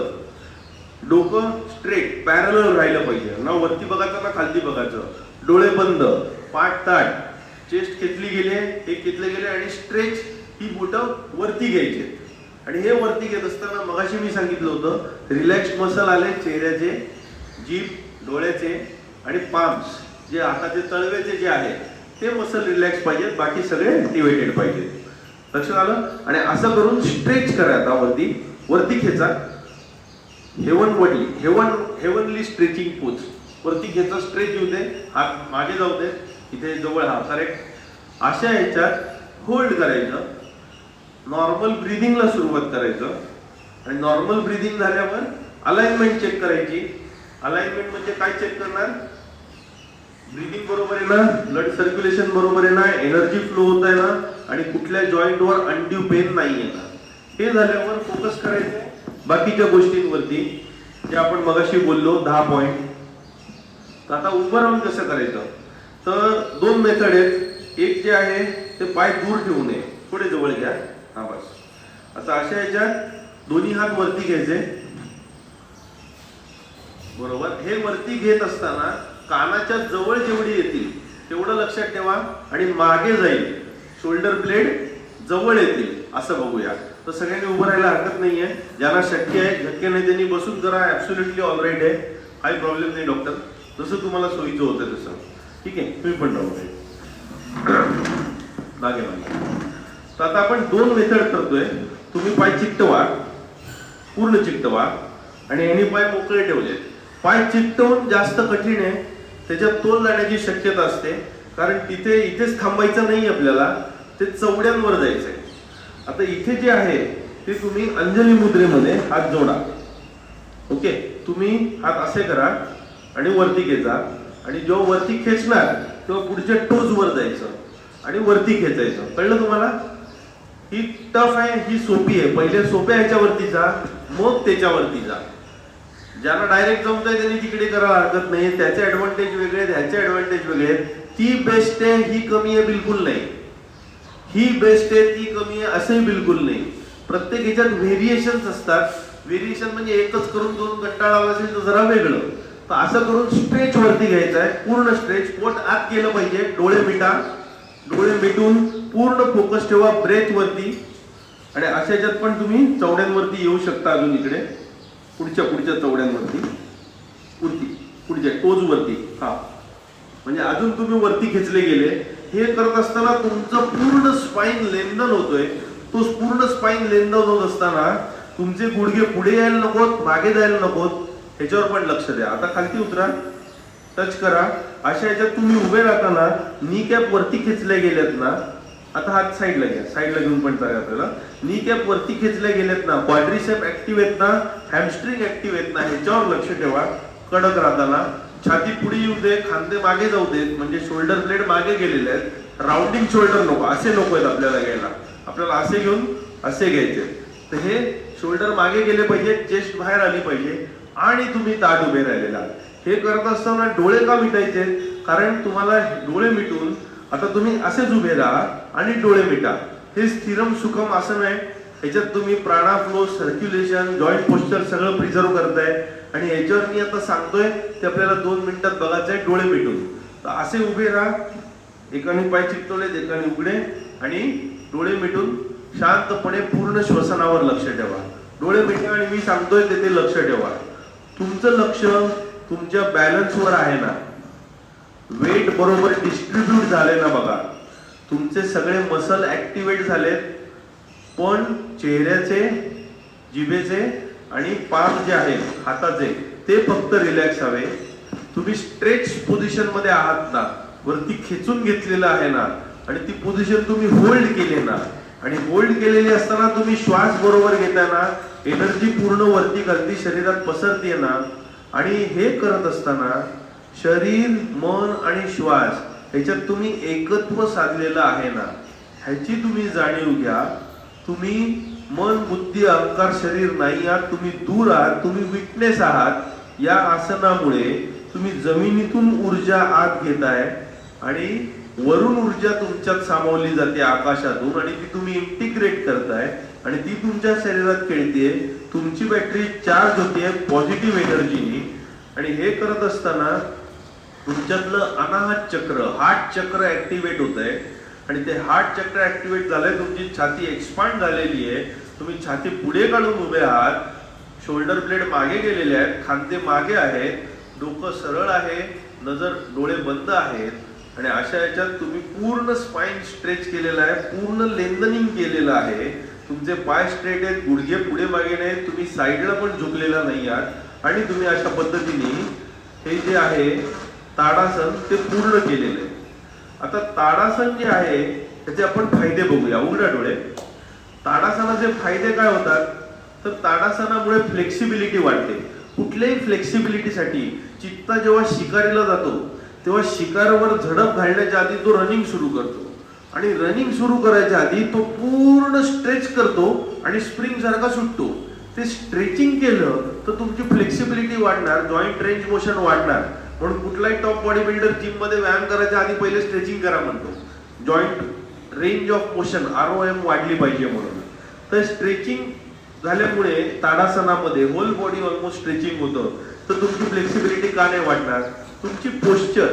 डोकं स्ट्रेट पॅरलल राहिलं पाहिजे, ना वरती बघायचं ना खालती बघायचं, डोळे बंद, पाठ ताट, चेस्ट खेचली गेले, हे खेचले गेले आणि स्ट्रेच, ही बोटं वरती घ्यायचे. आणि हे वरती घेत असताना मगाशी मी सांगितलं होतं रिलॅक्स मसल आले चेहऱ्याचे, जीभ, डोळ्याचे आणि पाम्स, जे हाताचे तळव्याचे जे आहे ते मसल रिलॅक्स पाहिजेत, बाकी सगळे ऍक्टिव्हेटेड पाहिजेत. लक्षात आलं. आणि असं करून स्ट्रेच करा. आता वरती वरती खेचा, हेवनली स्ट्रेचिंग पोज, वरती खेचा, स्ट्रेच येऊ दे, हात मागे जाऊ दे, इथे जवळ हा करेक्ट. अशा ह्याच्यात होल्ड करायचं, नॉर्मल ब्रिदिंगला सुरुवात करायचं. आणि नॉर्मल ब्रिदिंग झाल्यावर अलाइनमेंट चेक करायची. अलाइनमेंट म्हणजे काय चेक करणार, ब्रिदिंग बरोबर आहे ना, ब्लड सर्क्युलेशन बरोबर आहे ना, एनर्जी फ्लो होत आहे ना, आणि कुठल्या जॉईंटवर अनड्यू पेन नाही आहे ना. हे झाल्यावर फोकस करायचं बाकीच्या गोष्टींवरती, जे आपण मगाशी बोललो 10 पॉइंट. आता उभं राहून कसं करायचं, तर 2 मेथड आहेत. एक जे आहे ते पाय दूर ठेवू नये, थोडे जवळ घ्या, हा बस. आता अशा ह्याच्यात दोन्ही हात वरती घ्यायचे, बरोबर. हे वरती घेत असताना कानाच्या जवळ जेवढी येतील तेवढं लक्षात ठेवा आणि मागे जाईल, शोल्डर ब्लेड जवळ येतील असं बघूया. तर सगळ्यांनी उभं राहायला हरकत नाहीये, ज्यांना शक्य आहे, शक्य नाही त्यांनी बसून करा, ऍब्सोल्युटली ऑलराईट आहे, काही प्रॉब्लेम नाही डॉक्टर, जसं तुम्हाला सोयीचं होतं तसं. ठीक आहे, तुम्ही पण राहू मागे मागे. तर आता आपण 2 मेथड करतोय. तुम्ही पाय चिकटवा, पूर्ण चिकटवा, आणि यांनी पाय मोकळे ठेवले. पाय चिकटवून जास्त कठीण आहे, त्याच्यात तोल जाण्याची शक्यता असते, कारण तिथे इथेच थांबायचं नाही आपल्याला, ते चवड्यांवर जायचंय. आता इथे जे आहे ते तुम्ही अंजली मुद्रेमध्ये हात जोडा. ओके, तुम्ही हात असे करा आणि वरती खेचा, आणि जेव्हा वरती खेचणार तेव्हा पुढच्या टोज वर जायचं आणि वरती खेचायचं. कळलं तुम्हाला. ही टफ आहे, ही सोपी आहे. पहिले सोप्या ह्याच्यावरती जा, मग त्याच्यावरती जा. ज्यांना डायरेक्ट जमतंय त्यांनी तिकडे करायला हरकत नाही, त्याचे ऍडव्हान्टेज वेगळे आहेत, ह्याचे ऍडव्हान्टेज वेगळे आहेत. ती बेस्ट आहे, ही कमी आहे बिलकुल नाही, ही बेस्ट आहे, ती कमी आहे असंही बिलकुल नाही. प्रत्येक ह्याच्यात व्हेरिएशन्स असतात. व्हेरिएशन म्हणजे एकच करून 2 कंटाळा आला असेल तर जरा वेगळं. तर असं करून स्ट्रेच वरती घ्यायचं आहे, पूर्ण स्ट्रेच. पोट आत केलं पाहिजे, डोळे मिटा, डोळे मिटून पूर्ण फोकस ठेवा ब्रेथ वरती. आणि अशा ह्याच्यात पण तुम्ही चवड्यांवरती येऊ शकता, अजून इकडे पुढच्या चवड्यांवरती, पुढच्या टोज वरती. हा, म्हणजे अजून तुम्ही वरती खेचले गेले. हे करत असताना तुमचं पूर्ण स्पाइन लेंदन होतोय. तो पूर्ण स्पाइन लेंदन होत असताना तुमचे गुडघे पुढे यायला नकोत, मागे जायला नकोत, ह्याच्यावर पण लक्ष द्या. आता खालती उतरा, टच करा. अशा ह्याच्यात तुम्ही उभे राहताना नी कॅप वरती खेचले गेलेत ना, आता हात साईडला घ्या, साईडला घेऊन पण चालेल आपल्याला. नी कॅप वरती खेचले गेलेत ना, क्वाड्रिसेप ऍक्टिव्ह आहेत ना, हॅमस्ट्रिंग ऍक्टिव्ह आहेत ना, ह्याच्यावर लक्ष ठेवा. कडक राहताना छाती पुढे येऊ दे, खांदे मागे जाऊ देत, म्हणजे शोल्डर ब्लेड मागे गेलेले आहेत. राऊंडिंग शोल्डर नको, असे नको आहेत आपल्याला घ्यायला. आपल्याला असे घेऊन असे घ्यायचे. तर हे शोल्डर मागे गेले पाहिजे, चेस्ट बाहेर आली पाहिजे, आणि तुम्ही ताट उभे राहिलेला. हे करत असताना डोळे का मिटायचे, कारण तुम्हाला डोळे मिटून आता तुम्ही असेच उभे राहा आणि डोळे मिटा. हे स्थिरम सुखम आसन आहे. ह्याच्यात तुम्ही प्राणा फ्लो, सर्क्युलेशन, जॉईंट पोस्चर सगळं प्रिझर्व करताय. आणि ह्याच्यावर मी आता सांगतोय ते आपल्याला 2 मिनिटात बघायचंय डोळे मिटून. तर असे उभे राहा, एकाने पाय चिकटवलेत, एकाने उघडे, आणि डोळे मिटून शांतपणे पूर्ण श्वसनावर लक्ष ठेवा. डोळे मिटा आणि मी सांगतोय तिथे लक्ष ठेवा. तुमचं लक्ष तुमच्या बॅलन्सवर आहे ना, वेट बरोबर डिस्ट्रीब्यूट झाले ना बघा. तुमचे सगळे मसल ऍक्टिव्हेट झालेत, पण चेहऱ्याचे, जिभेचे आणि पाम जे आहेत हाताचे ते फक्त रिलॅक्स हवे. तुम्ही स्ट्रेच पोझिशन मध्ये आहात ना, वरती खेचून घेतलेलं आहे ना, आणि ती पोझिशन तुम्ही होल्ड केली ना, आणि होल्ड केलेली असताना तुम्ही श्वास बरोबर घेताना एनर्जी पूर्ण वरती खालती शरीरात पसरते ना. आणि हे करत असताना शरीर, मन आणि श्वास याच्यात तुम्ही एकत्व साधलेलं आहे ना, ह्याची तुम्ही जाणीव घ्या. तुम्ही मन, बुद्धी, अहंकार, शरीर नाही आहात, तुम्ही दूर आहात, तुम्ही विटनेस आहात. या आसनामुळे तुम्ही जमिनीतून ऊर्जा आत घेताय आणि वरून ऊर्जा तुमच्यात सामावली जाते आकाशातून आणि ती तुम्ही इंटिग्रेट करताय आणि ती तुमच्या शरीरात खेळते. तुमची बॅटरी चार्ज होते पॉझिटिव्ह एनर्जीनी आणि हे करत असताना तुमच्यातलं अनाहत चक्र हार्ट चक्र ऍक्टिव्हेट होत आहे आणि ते हार्ट चक्र ऍक्टिव्हेट झालंय. तुमची छाती एक्सपांड झालेली आहे. तुम्ही छाती पुढे काढून उभे आहात. शोल्डर ब्लेड मागे गेलेले आहेत. खांदे मागे आहेत. डोकं सरळ आहे. नजर डोळे बंद आहेत आणि अशा याच्यात तुम्ही पूर्ण स्पाइन स्ट्रेच केलेला आहे. पूर्ण लेंथनिंग केलेलं आहे. तुमचे पाय स्ट्रेट आहेत. गुडघे पुढे मागे नाहीत. तुम्ही साईडला पण झुकलेला नाही आहात आणि तुम्ही अशा पद्धतीने हे जे आहे ताडासन ते पूर्ण केलेलं आहे. आता ताडासन जे आहे त्याचे आपण फायदे बघूया. उघडा डोळे. ताडासनाचे फायदे काय होतात तर ताडासनामुळे फ्लेक्सिबिलिटी वाढते. कुठल्याही फ्लेक्सिबिलिटीसाठी चित्ता जेव्हा शिकारीला जातो तेव्हा शिकारवर झडप घालण्याच्या आधी तो रनिंग सुरू करतो आणि रनिंग सुरू करायच्या आधी तो पूर्ण स्ट्रेच करतो आणि स्प्रिंग सारखा सुटतो. ते स्ट्रेचिंग केलं तर तुमची फ्लेक्सिबिलिटी वाढणार, जॉईंट रेंज मोशन वाढणार. म्हणून कुठलाही टॉप बॉडी बिल्डर जिम मध्ये व्यायाम करायच्या आधी पहिले स्ट्रेचिंग करा म्हणतो. Joint range of motion ROM वाढली पाहिजे म्हणून. तर स्ट्रेचिंग झाल्यामुळे ताडासनामध्ये होल बॉडी ऑलमोस्ट स्ट्रेचिंग होतं. तर तुमची फ्लेक्सिबिलिटी का नाही वाढणार. तुमची पोश्चर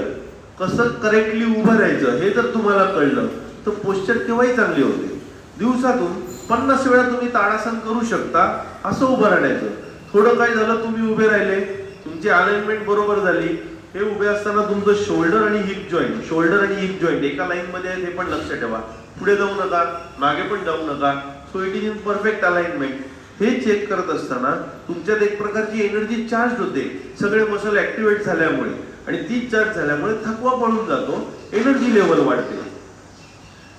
कसं करेक्टली उभं राहायचं हे जर तुम्हाला कळलं तर पोश्चर केव्हाही चांगली होते. दिवसातून 50 वेळा तुम्ही ताडासन करू शकता. असं उभं राहायचं. थोडं काय झालं तुम्ही उभे राहिले, तुमची अलाइनमेंट बरोबर झाली. हे उभे असताना तुमचं शोल्डर आणि हिप जॉईंट एका लाईन मध्ये आहे हे पण लक्ष ठेवा. पुढे जाऊ नका, मागे पण जाऊ नका. So it is in perfect alignment. हे चेक करत असताना तुमच्यात एक प्रकारची एनर्जी चार्ज होते सगळे मसल ऍक्टिव्हेट झाल्यामुळे आणि ती चार्ज झाल्यामुळे थकवा पळून जातो. एनर्जी लेवल वाढते.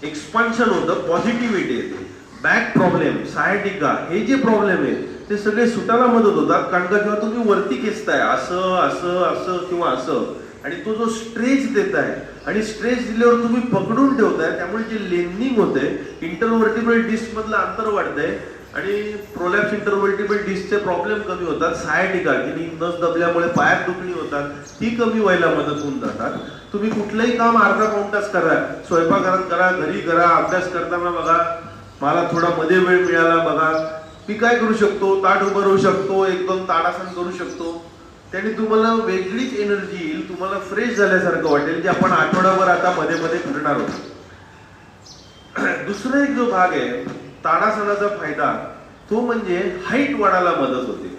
एक्सपान्शन होतं, पॉझिटिव्हिटी येते. बॅक प्रॉब्लेम, सायटिका हे जे प्रॉब्लेम आहेत ते सगळे सुटायला मदत होतात. कारण का जेव्हा तुम्ही वरती खेचताय असं असं असं किंवा असं आणि तो जो स्ट्रेच देताय आणि स्ट्रेच दिल्यावर तुम्ही पकडून ठेवताय त्यामुळे जे लेंथनिंग होते इंटरव्हर्टिब्रल डिस्क मधलं अंतर वाढतंय आणि प्रोलॅप्स इंटरव्हर्टिब्रल डिस्कचे प्रॉब्लेम कमी होतात. सायटिका की नस दबल्यामुळे पायात दुखणी होतात ती कमी व्हायला मदत होऊन जातात. तुम्ही कुठलंही काम अर्धा पाऊण तास करा, स्वयंपाकघरात करा, घरी करा, अभ्यास करताना बघा, मला थोडा मध्ये वेळ मिळाला बघा, मी काय करू शकतो, ताट उभं राहू शकतो, 1-2 ताडासन करू शकतो. त्याने तुम्हाला वेगळीच एनर्जी येईल. तुम्हाला फ्रेश झाल्यासारखं वाटेल जे आपण आठवड्याभर आता मध्ये मध्ये करणार आहोत. दुसरा एक जो भाग आहे ताडासनाचा फायदा तो म्हणजे हाईट वाढायला मदत होते.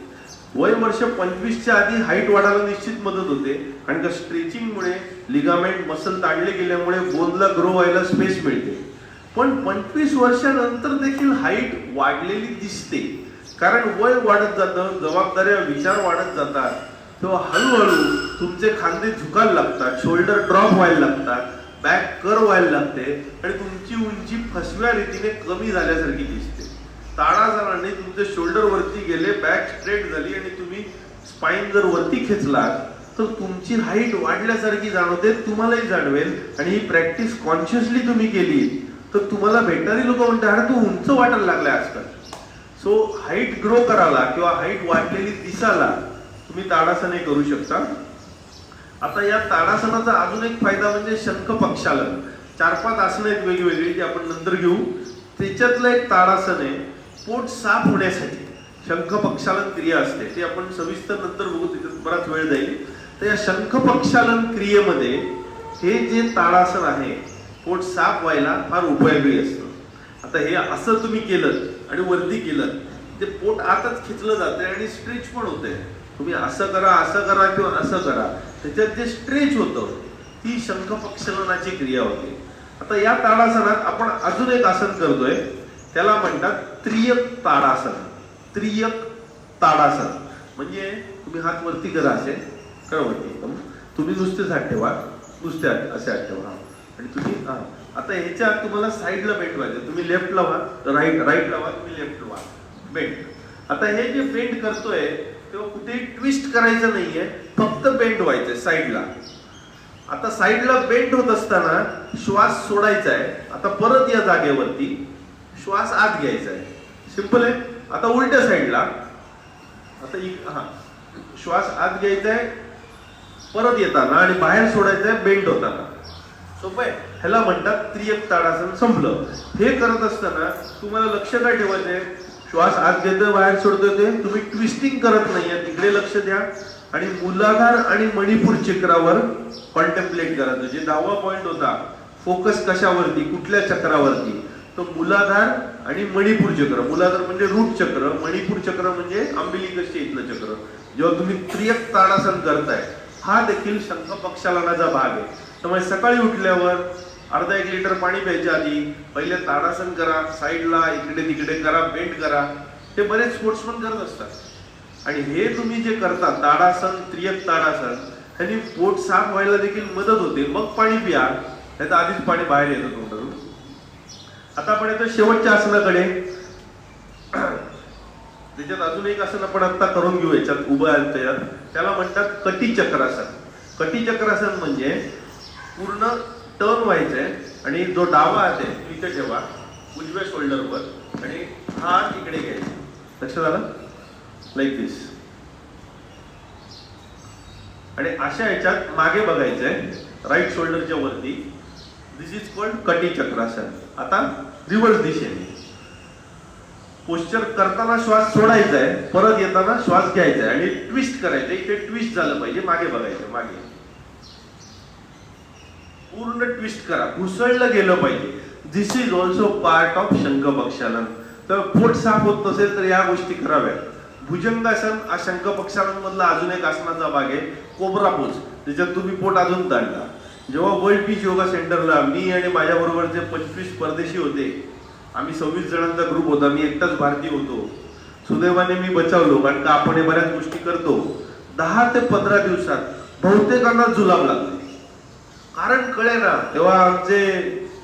वय वर्ष 25च्या आधी हाईट वाढायला निश्चित मदत होते. कारण का स्ट्रेचिंगमुळे लिगामेंट मसल ताणले गेल्यामुळे बोनला ग्रो व्हायला स्पेस मिळते. पण 25 वर्षानंतर देखील हाईट वाढलेली दिसते. कारण वय वाढत जातं, जबाबदाऱ्या विचार वाढत जातात. तेव्हा हळूहळू तुमचे खांदे झुकायला लागतात, शोल्डर ड्रॉप व्हायला लागतात, बॅक कर्व व्हायला लागते आणि तुमची उंची फसव्या रीतीने कमी झाल्यासारखी दिसते. ताडासनाने तुमचे शोल्डर वरती गेले, बॅक स्ट्रेट झाली आणि तुम्ही स्पाइन जर वरती खेचला तर तुमची हाईट वाढल्यासारखी जाणवते. तुम्हालाही जाणवेल आणि ही प्रॅक्टिस कॉन्शियसली तुम्ही केली तर तुम्हाला भेटणारी लोक म्हणतात अरे तू उंच वाटायला लागलाय आजकाल. सो हाईट ग्रो करायला किंवा हाईट वाढलेली दिसायला तुम्ही ताडासने करू शकता. आता या ताडासनाचा अजून एक फायदा म्हणजे शंख पक्षालन. 4-5 आसनं आहेत वेगवेगळी जी आपण नंतर घेऊ. त्याच्यातलं एक ताडासन आहे पोट साफ होण्यासाठी शंख पक्षालन क्रिया असते. ते आपण सविस्तर नंतर बघू, त्याच्यात बराच वेळ जाईल. तर या शंख पक्षालन क्रियेमध्ये हे जे ताडासन आहे पोट साफ व्हायला फार उपयोगी असतं. आता हे असं तुम्ही केलं आणि वरती केलं ते पोट आतच खेचलं जाते आणि स्ट्रेच पण होते. तुम्ही असं करा किंवा असं करा, त्याच्यात जे स्ट्रेच होतं ती शंख पक्षालनाची क्रिया होते. आता या ताडासनात आपण अजून एक आसन करतोय त्याला म्हणतात त्रियक ताडासन. त्रियक ताडासन म्हणजे तुम्ही हात वरती करा, असे करा वरती एकदम. तुम्ही नुसतेच हात ठेवा, नुसते असे हात ठेवा आणि तुम्ही आता ह्याच्यात तुम्हाला साईडला बेंड व्हायचं. तुम्ही लेफ्ट लावा, राईट लावा, तुम्ही लेफ्ट लावा, बेंड. आता हे जे बेंड करतोय तेव्हा कुठेही ट्विस्ट करायचं नाहीये, फक्त बेंड व्हायचंय साईडला. आता साईडला बेंड होत असताना श्वास सोडायचा आहे. आता परत या जागेवरती श्वास आत घ्यायचा आहे. सिंपल आहे. आता उलट्या साईडला आता श्वास आत घ्यायचा आहे परत येताना आणि बाहेर सोडायचा आहे बेंड होताना. सोपं आहे. ह्याला म्हणतात त्रियक ताडासन. संपलं. हे करत असताना तुम्हाला लक्ष काय ठेवायचंय, श्वास आत घेतोय बाहेर सोडतोय ते तुम्ही ट्विस्टिंग करत नाहीये, तिकडे लक्ष द्या आणि मूलाधार आणि मणिपूर चक्रावर कॉन्टेम्प्लेट करायचं. जे 10वा पॉइंट होता फोकस कशावरती, कुठल्या चक्रावरती, तो मूलाधार आणि मणिपूर चक्र. मूलाधार म्हणजे रूट चक्र, मणिपूर चक्र म्हणजे अंबिलिकसचे इथलं चक्र. जेव्हा तुम्ही त्रियक ताडासन करताय, हा देखील शंख प्रक्षालनाचा भाग आहे. त्यामुळे सकाळी उठल्यावर अर्धा 1 लिटर पाणी प्यायच्या आधी पहिले ताडासन करा, साईडला इकडे तिकडे करा, बेंड करा. हे बरेच स्पोर्ट्समन करत असतात आणि हे तुम्ही जे करता ताडासन, त्रियक ताडासन, ह्यानी पोट साफ व्हायला देखील मदत होते. मग पाणी प्या, त्याचं आधीच पाणी बाहेर येतं तोंडातून. आता आपण येतो शेवटच्या आसनाकडे. त्याच्यात अजून एक आसन आपण आता करून घेऊ, याच्यात उभं आहे त्याच्यात, त्याला म्हणतात कटी चक्रासन. कटी चक्रासन म्हणजे पूर्ण टर्न व्हायचंय आणि जो डावा हात आहे इथे ठेवा उजव्या शोल्डरवर आणि हात इकडे घ्यायचा. लक्षात आलं? लाईक दिस. आणि अशा याच्यात मागे बघायचंय राईट शोल्डरच्या वरती. दिस इज कॉल्ड कटी चक्रासन. आता रिव्हर्स दिशेने पोस्चर करताना श्वास सोडायचा आहे, परत येताना श्वास घ्यायचा आहे आणि ट्विस्ट करायचं. इथे ट्विस्ट झालं पाहिजे, मागे बघायचं, मागे पूर्ण ट्विस्ट करा, घुसळलं गेलं पाहिजे. दिस इज ऑल्सो पार्ट ऑफ शंख प्रक्षालन. तर पोट साफ होत नसेल तर या गोष्टी कराव्या. भुजंगासन हा शंख प्रक्षालन मधला अजून एक आसनाचा भाग आहे, कोबरा पोज. त्याच्यात तुम्ही पोट अजून ताणला. जेव्हा वर्ल्ड पीस योगा सेंटरला मी आणि माझ्या बरोबर जे 25 परदेशी होते, आम्ही 26 जणांचा ग्रुप होता, मी एकटाच भारतीय होतो. सुदैवाने मी बचावलो, कारण का आपण हे बऱ्याच गोष्टी करतो. 10 ते 15 दिवसात बहुतेकांना जुलाब लागले. कारण कळे ना, तेव्हा आमचे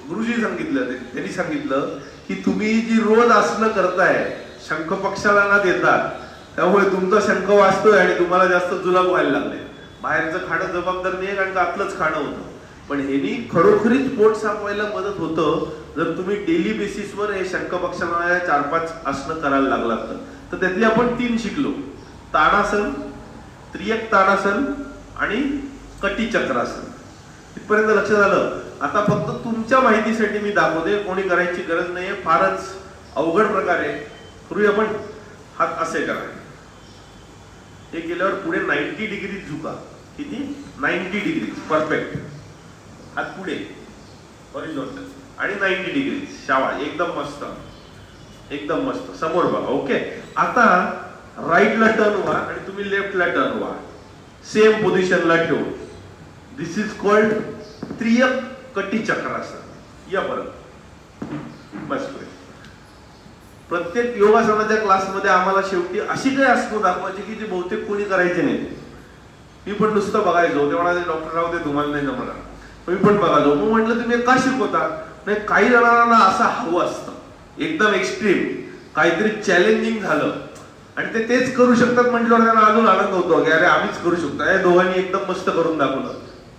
गुरुजी सांगितलं, त्यांनी सांगितलं की तुम्ही जी रोज आसनं करताय शंख प्रक्षालनात येतात, त्यामुळे तुमचा शंख वाचतोय आणि तुम्हाला जास्त जुलाब व्हायला लागले. बाहेरचं खाणं जबाबदार नाही, कारण का आतलंच खाणं होतं. पण ह्यानी खरोखरीच पोट साफ व्हायला मदत होतं जर तुम्ही डेली बेसिसवर हे शंख प्रक्षालनाच्या 4-5 आसनं करायला लागलात तर. त्यातली आपण 3 शिकलो, ताडासन, त्रियक ताडासन आणि कटी चक्रासन. इथपर्यंत लक्षात आलं? आता फक्त तुमच्या माहितीसाठी मी दाखवते, कोणी करायची गरज नाहीये, फारच अवघड प्रकार आहे. पूर्वी आपण हात असे करा, हे केल्यावर पुढे 90 डिग्री झुका. किती? 90 डिग्री. परफेक्ट. हात पुढे हॉरिझॉन्टल आणि 90 डिग्री. शाबास, एकदम मस्त, एकदम मस्त. समोर बघा. ओके. आता राईटला टर्न व्हा आणि तुम्ही लेफ्टला टर्न व्हा, सेम पोझिशनला ठेवून. दिस इज कॉल्ड त्रियक कटी चक्रासन. या परत बस. प्रत्येक योगासनाच्या क्लासमध्ये आम्हाला शेवटी अशी काही आसनं दाखवायची की जे बहुतेक कोणी करायचे नाही. मी पण नुसतं बघायचो, ते म्हणाले डॉक्टर राव ते तुम्हाला नाही जमणार. मी पण बघायचो. मग म्हटलं तुम्ही का शिकवता? नाही, काही जणांना असं हवं असतं एकदम एक्स्ट्रीम, काहीतरी चॅलेंजिंग झालं आणि ते तेच करू शकतात म्हटल्यावर त्यांना अजून आनंद होतो की अरे आम्हीच करू शकतो. या दोघांनी एकदम मस्त करून दाखवलं,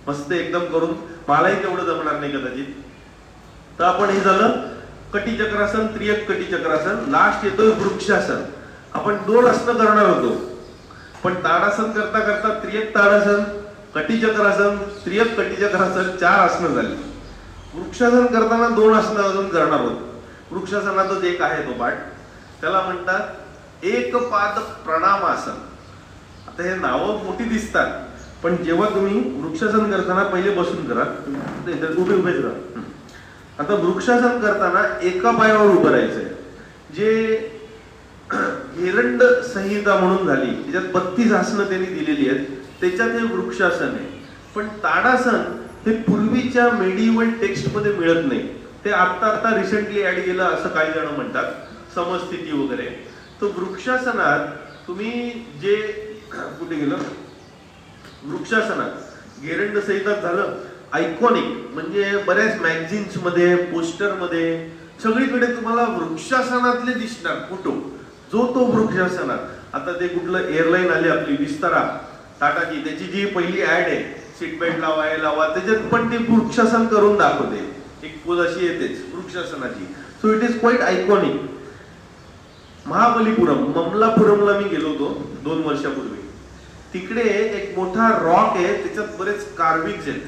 मस्त एकदम करून. मलाही तेवढं जमणार नाही कदाचित. तर आपण हे झालं कटी चक्रासन, त्रियक कटी चक्रासन. लास्ट येतोय वृक्षासन. आपण 2 आसनं करणार होतो, पण ताडासन करता करता त्रियक ताडासन, कटी चक्रासन, त्रियक कटी चक्रासन 4 आसनं झाली. वृक्षासन करताना 2 आसनं अजून करणार होतो. वृक्षासनातच एक आहे तो पाठ, त्याला म्हणतात एक पाद प्रणामासन. आता हे नावं मोठी दिसतात, पण जेव्हा तुम्ही वृक्षासन करताना पहिले बसून करा, उभेच राहा. आता वृक्षासन करताना एका पायावर उभं राहायचंय. जे एरंड संहिता म्हणून झाली, त्याच्यात 32 आसनं त्यांनी दिलेली आहेत, त्याच्यात हे वृक्षासन आहे. पण ताडासन हे पूर्वीच्या मेडिव्हल टेक्स्ट मध्ये मिळत नाही, ते आता रिसेंटली ऍड केलं असं काही जण म्हणतात, समस्थिती वगैरे. तो वृक्षासनात तुम्ही जे कुठे गेलं, वृक्षासनात गेरंड संहितात झालं आयकॉनिक, म्हणजे बऱ्याच मॅगझिन्स मध्ये, पोस्टर मध्ये, सगळीकडे तुम्हाला वृक्षासनातले दिसणार फोटो. जो तो वृक्षासनात. आता ते कुठलं एअरलाईन आली आपली विस्तारा टाटाची, त्याची जी पहिली ऍड आहे सीट बेल्ट लावा, त्याच्यात पण ते वृक्षासन करून दाखवते. एक पोज अशी येतेच वृक्षासनाची. So it is quite iconic. Mahabalipuram, ममलापुरमला मी गेलो होतो 2 वर्षापूर्वी. तिकडे एक मोठा रॉक आहे, त्याच्यात बरेच कार्विंग्स आहेत.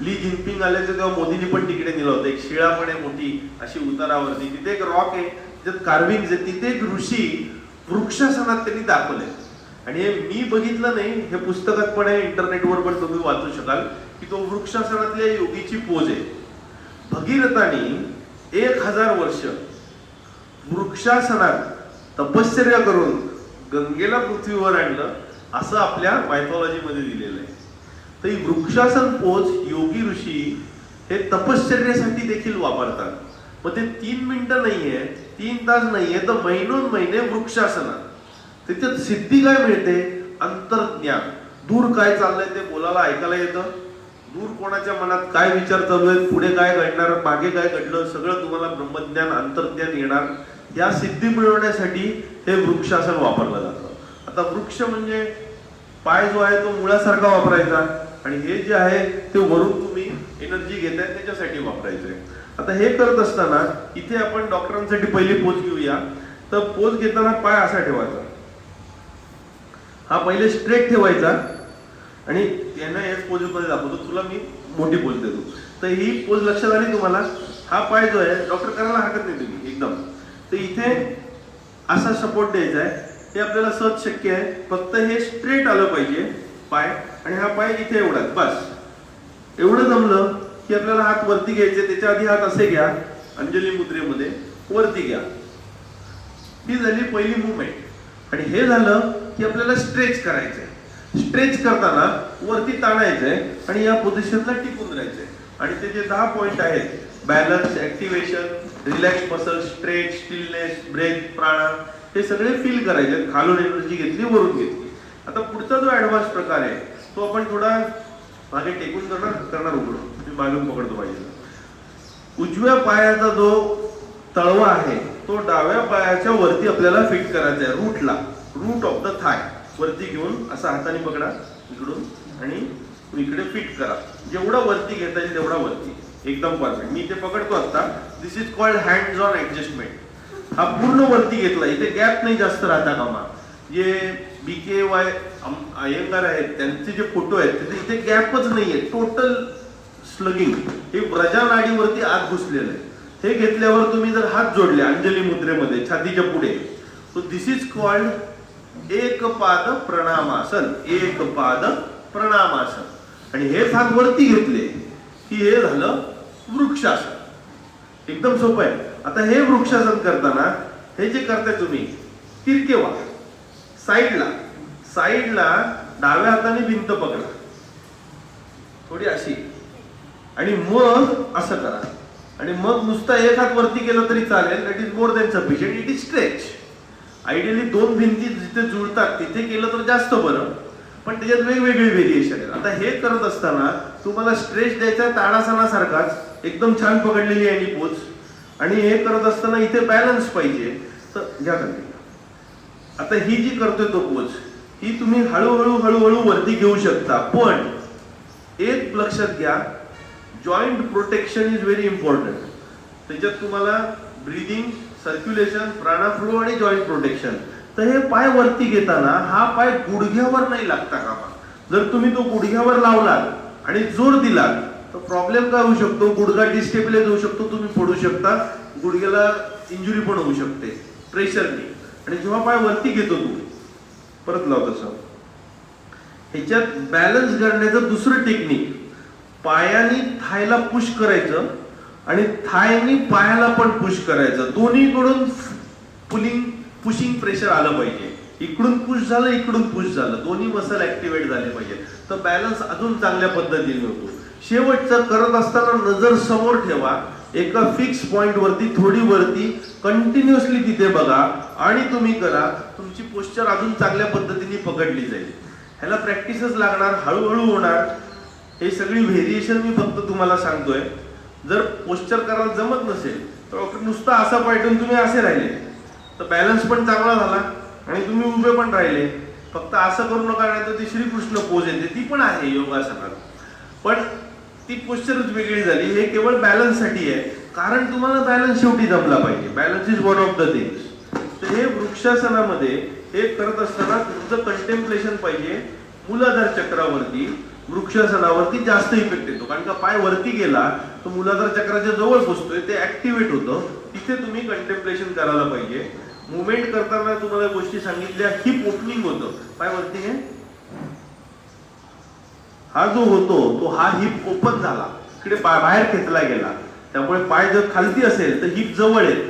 ली जिनपिंग आल्याचं तेव्हा मोदींनी पण तिकडे दिलं होतं. एक शिळा पण आहे मोठी अशी उतारावरती, तिथे एक रॉक आहे ज्यात कार्विंग आहे, तिथे एक ऋषी वृक्षासनात त्यांनी दाखवलंय. आणि हे मी बघितलं नाही, हे पुस्तकात पण आहे, इंटरनेटवर पण तुम्ही वाचू शकाल की तो वृक्षासनातल्या योगीची पोज आहे. भगीरथानी 1000 वर्ष वृक्षासनात तपश्चर्या करून गंगेला पृथ्वीवर आणलं असं आपल्या मायथॉलॉजी मध्ये दिलेलं आहे. तर ही वृक्षासन पोज योगी ऋषी हे तपश्चर्यासाठी देखील वापरतात. मग ते 3 मिनिटं नाहीये, 3 तास नाहीये, तर महिने वृक्षासनात. त्याच्यात सिद्धी काय मिळते? अंतर्ज्ञान. दूर काय चाललंय ते बोलायला ऐकायला येतं. दूर कोणाच्या मनात काय विचार चालू आहेत, पुढे काय घडणार, मागे काय घडलं, सगळं तुम्हाला ब्रह्मज्ञान अंतर्ज्ञान येणार. या सिद्धी मिळवण्यासाठी हे वृक्षासन वापरलं जातं. आता वृक्ष म्हणजे पाय जो आहे तो मुळासारखा वापरायचा, आणि हे जे आहे ते वरून तुम्ही एनर्जी घेताय त्याच्यासाठी वापरायचंय. आता हे करत असताना इथे आपण डॉक्टरांसाठी पहिली पोज घेऊया. तर पोज घेताना पाय असा ठेवायचा, हा पहिले स्ट्रेट ठेवायचा, आणि त्यांना याच पोज मध्ये दाखवतो, तुला मी मोठी पोज देतो. तर ही पोज लक्षात आली तुम्हाला? हा पाय जो आहे डॉक्टर करायला हरकत नाही तुम्ही एकदम. तर इथे असा सपोर्ट द्यायचा आहे, हे आपल्याला सहज शक्य आहे. फक्त हे स्ट्रेट आलं पाहिजे पाय, आणि हा पाय इथे एवढाच बस. एवढं जमलं की आपल्याला हात वरती घ्यायचे. त्याच्या आधी हात असे घ्या, अंजली मुद्रेमध्ये वरती घ्या. ही झाली पहिली मुवमेंट. आणि हे झालं की आपल्याला स्ट्रेच करायचंय. स्ट्रेच करताना वरती ताणायचंय आणि या पोझिशनला टिकून राहायचंय. आणि ते जे 10 पॉइंट आहेत, balance, activation, relax muscle, stretch, stillness, breath, prana, हे सगळे फील करायचे. खालून एनर्जी घेतली, वरून घेतली. आता पुढचा जो ऍडव्हान्स प्रकार आहे तो आपण थोडा मागे टेकून करणार उघडून, मी मागून पकडतो पाहिजे. उजव्या पायाचा जो तळवा आहे तो डाव्या पायाच्या वरती आपल्याला फिट करायचा आहे, रूटला, रूट ऑफ द थाय वरती घेऊन असा हाताने पकडा इकडून आणि इकडे फिट करा. जेवढा वरती घेता येईल तेवढा वरती, एकदम परफेक्ट. मी ते पकडतो आता. This is called hands on adjustment. हा पूर्ण वरती घेतला, इथे गॅप नाही जास्त राहता कामा. जे BKY अय्यंगार आहेत त्यांचे जे फोटो आहेत तिथे इथे गॅपच नाहीये, टोटल स्लगिंग. हे व्रजा नाडीवरती आत घुसलेलं आहे. हे घेतल्यावर तुम्ही जर हात जोडले अंजली मुद्रेमध्ये छातीच्या पुढे, तो दिस इज कॉल्ड एक पाद प्रणामासन. एक पाद प्रणामासन. आणि हेच हात वरती घेतले की हे झालं वृक्षासन. एकदम सोपं आहे. आता हे वृक्षासन करताना हे जे करताय तुम्ही, तिरके व्हा साईडला. साईडला डाव्या हाताने भिंत पकडा थोडी अशी, आणि मग असं करा. आणि मग नुसता एक हात वरती केलं तरी चालेल. That is more than sufficient. It is stretch. Ideally 2 भिंती जिथे जुळतात तिथे केलं तर जास्त बरं, पण त्याच्यात वेगवेगळी व्हेरिएशन आहेत. आता हे करत असताना तुम्हाला स्ट्रेच द्यायचा ताडासनासारखाच, एकदम छान पकडलेली आहे ही पोज. आणि हे करत असताना इथे बॅलन्स पाहिजे. तर घ्या कंटिन्यू. आता ही जी करतोय तो पोज, ही तुम्ही हळूहळू वरती घेऊ शकता. पण एक लक्षात घ्या, joint protection is very important. त्याच्यात तुम्हाला ब्रीदिंग, सर्क्युलेशन, प्राणाफ्लो आणि जॉईंट प्रोटेक्शन. तर हे पाय वरती घेताना हा पाय गुडघ्यावर नाही लागता कामा. जर तुम्ही तो गुडघ्यावर लावलात आणि जोर दिलात तर प्रॉब्लेम काय होऊ शकतो? गुडघा डिस्टेबलाइज होऊ शकतो, तुम्ही पडू शकता, गुडघ्याला इंजुरी पण होऊ शकते प्रेशरने. आणि जेव्हा पाय वरती घेतो तुम्ही, परत लावतो तसं, ह्याच्यात बॅलन्स करण्याचं दुसरं टेक्निक, पायाने थायला पुश करायचं आणि थायनी पायाला पण पुश करायचं. दोन्हीकडून पुशिंग प्रेशर आलं पाहिजे. इकडून पुश झालं, इकडून पुश झालं, दोन्ही मसल ऍक्टिव्हेट झाले पाहिजे. तर बॅलन्स अजून चांगल्या पद्धतीने होतो. शेवटचं करत असताना नजर समोर ठेवा, एका फिक्स पॉइंट वरती, थोडी वरती, कंटिन्युअसली तिथे बघा आणि तुम्ही करा. तुमची पोस्चर अजून चांगल्या पद्धतीने पकडली जाईल. ह्याला प्रॅक्टिसच लागणार, हळूहळू होणार. हे सगळी व्हेरिएशन मी फक्त तुम्हाला सांगतोय. जर पोस्चर करायला जमत नसेल तर नुसतं असा पायटून तुम्ही असे राहिले तर बॅलन्स पण चांगला झाला आणि तुम्ही उभे पण राहिले. फक्त असं करू नका, नाही तर ती श्रीकृष्ण पोज येते, ती पण आहे योगासनात, पण ती पोस्चरच वेगळी झाली. हे केवळ बॅलन्स साठी आहे, कारण तुम्हाला बॅलन्स शेवटी जमला पाहिजे. Balance is one of the things. तर हे वृक्षासनामध्ये हे करत असताना तुमचं कंटेम्प्लेशन पाहिजे मूलाधार चक्रावरती वृक्षासनावरती जास्त इफेक्ट येतो, कारण का पाय वरती गेला तो मूलाधार चक्राच्या जवळ पोहोचतोय, ते ऍक्टिव्हेट होतं. तिथे तुम्ही कंटेम्पलेशन करायला पाहिजे. मुवमेंट करताना तुम्हाला गोष्टी सांगितल्या, हिप ओपनिंग होतं, पाय वरती आहे, हा जो होतो तो हा हिप ओपन झाला, इकडे बाहेर खेचला गेला, त्यामुळे पाय जर खालती असेल तर हिप जवळ आहेत,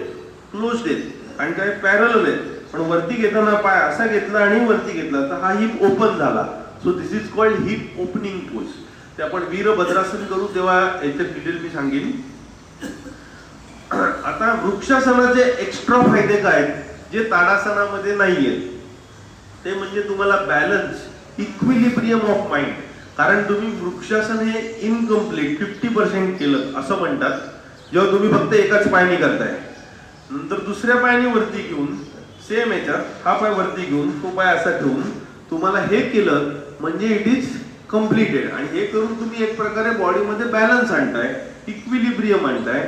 क्लोज आहेत आणि काय पॅरलल आहेत. पण वरती घेताना पाय असा घेतला आणि वरती घेतला तर हा हिप ओपन झाला. So this is called heap opening pose. ते आपण वीरभद्रासन करू तेव्हा याचे डिटेल मी सांगेन. आता वृक्षासनाचे एक्स्ट्रा फायदे काय जे ताडासनामध्ये नाहीयेत, ते म्हणजे तुम्हाला बॅलन्स, इक्विलिब्रियम ऑफ माइंड. कारण तुम्ही वृक्षासन हे इनकम्प्लीट 50% केलं असं म्हणतात जेव्हा तुम्ही फक्त एकाच पायाने करताय. नंतर दुसऱ्या पायाने वरती घेऊन सेम याच्यात हा पाय वरती घेऊन तो पाय असा ठेवून तुम्हाला हे केलं म्हणजे इट इज कम्प्लिटेड. आणि हे करून तुम्ही एक प्रकारे बॉडीमध्ये बॅलन्स आणताय, इक्विलिब्रियम आणताय,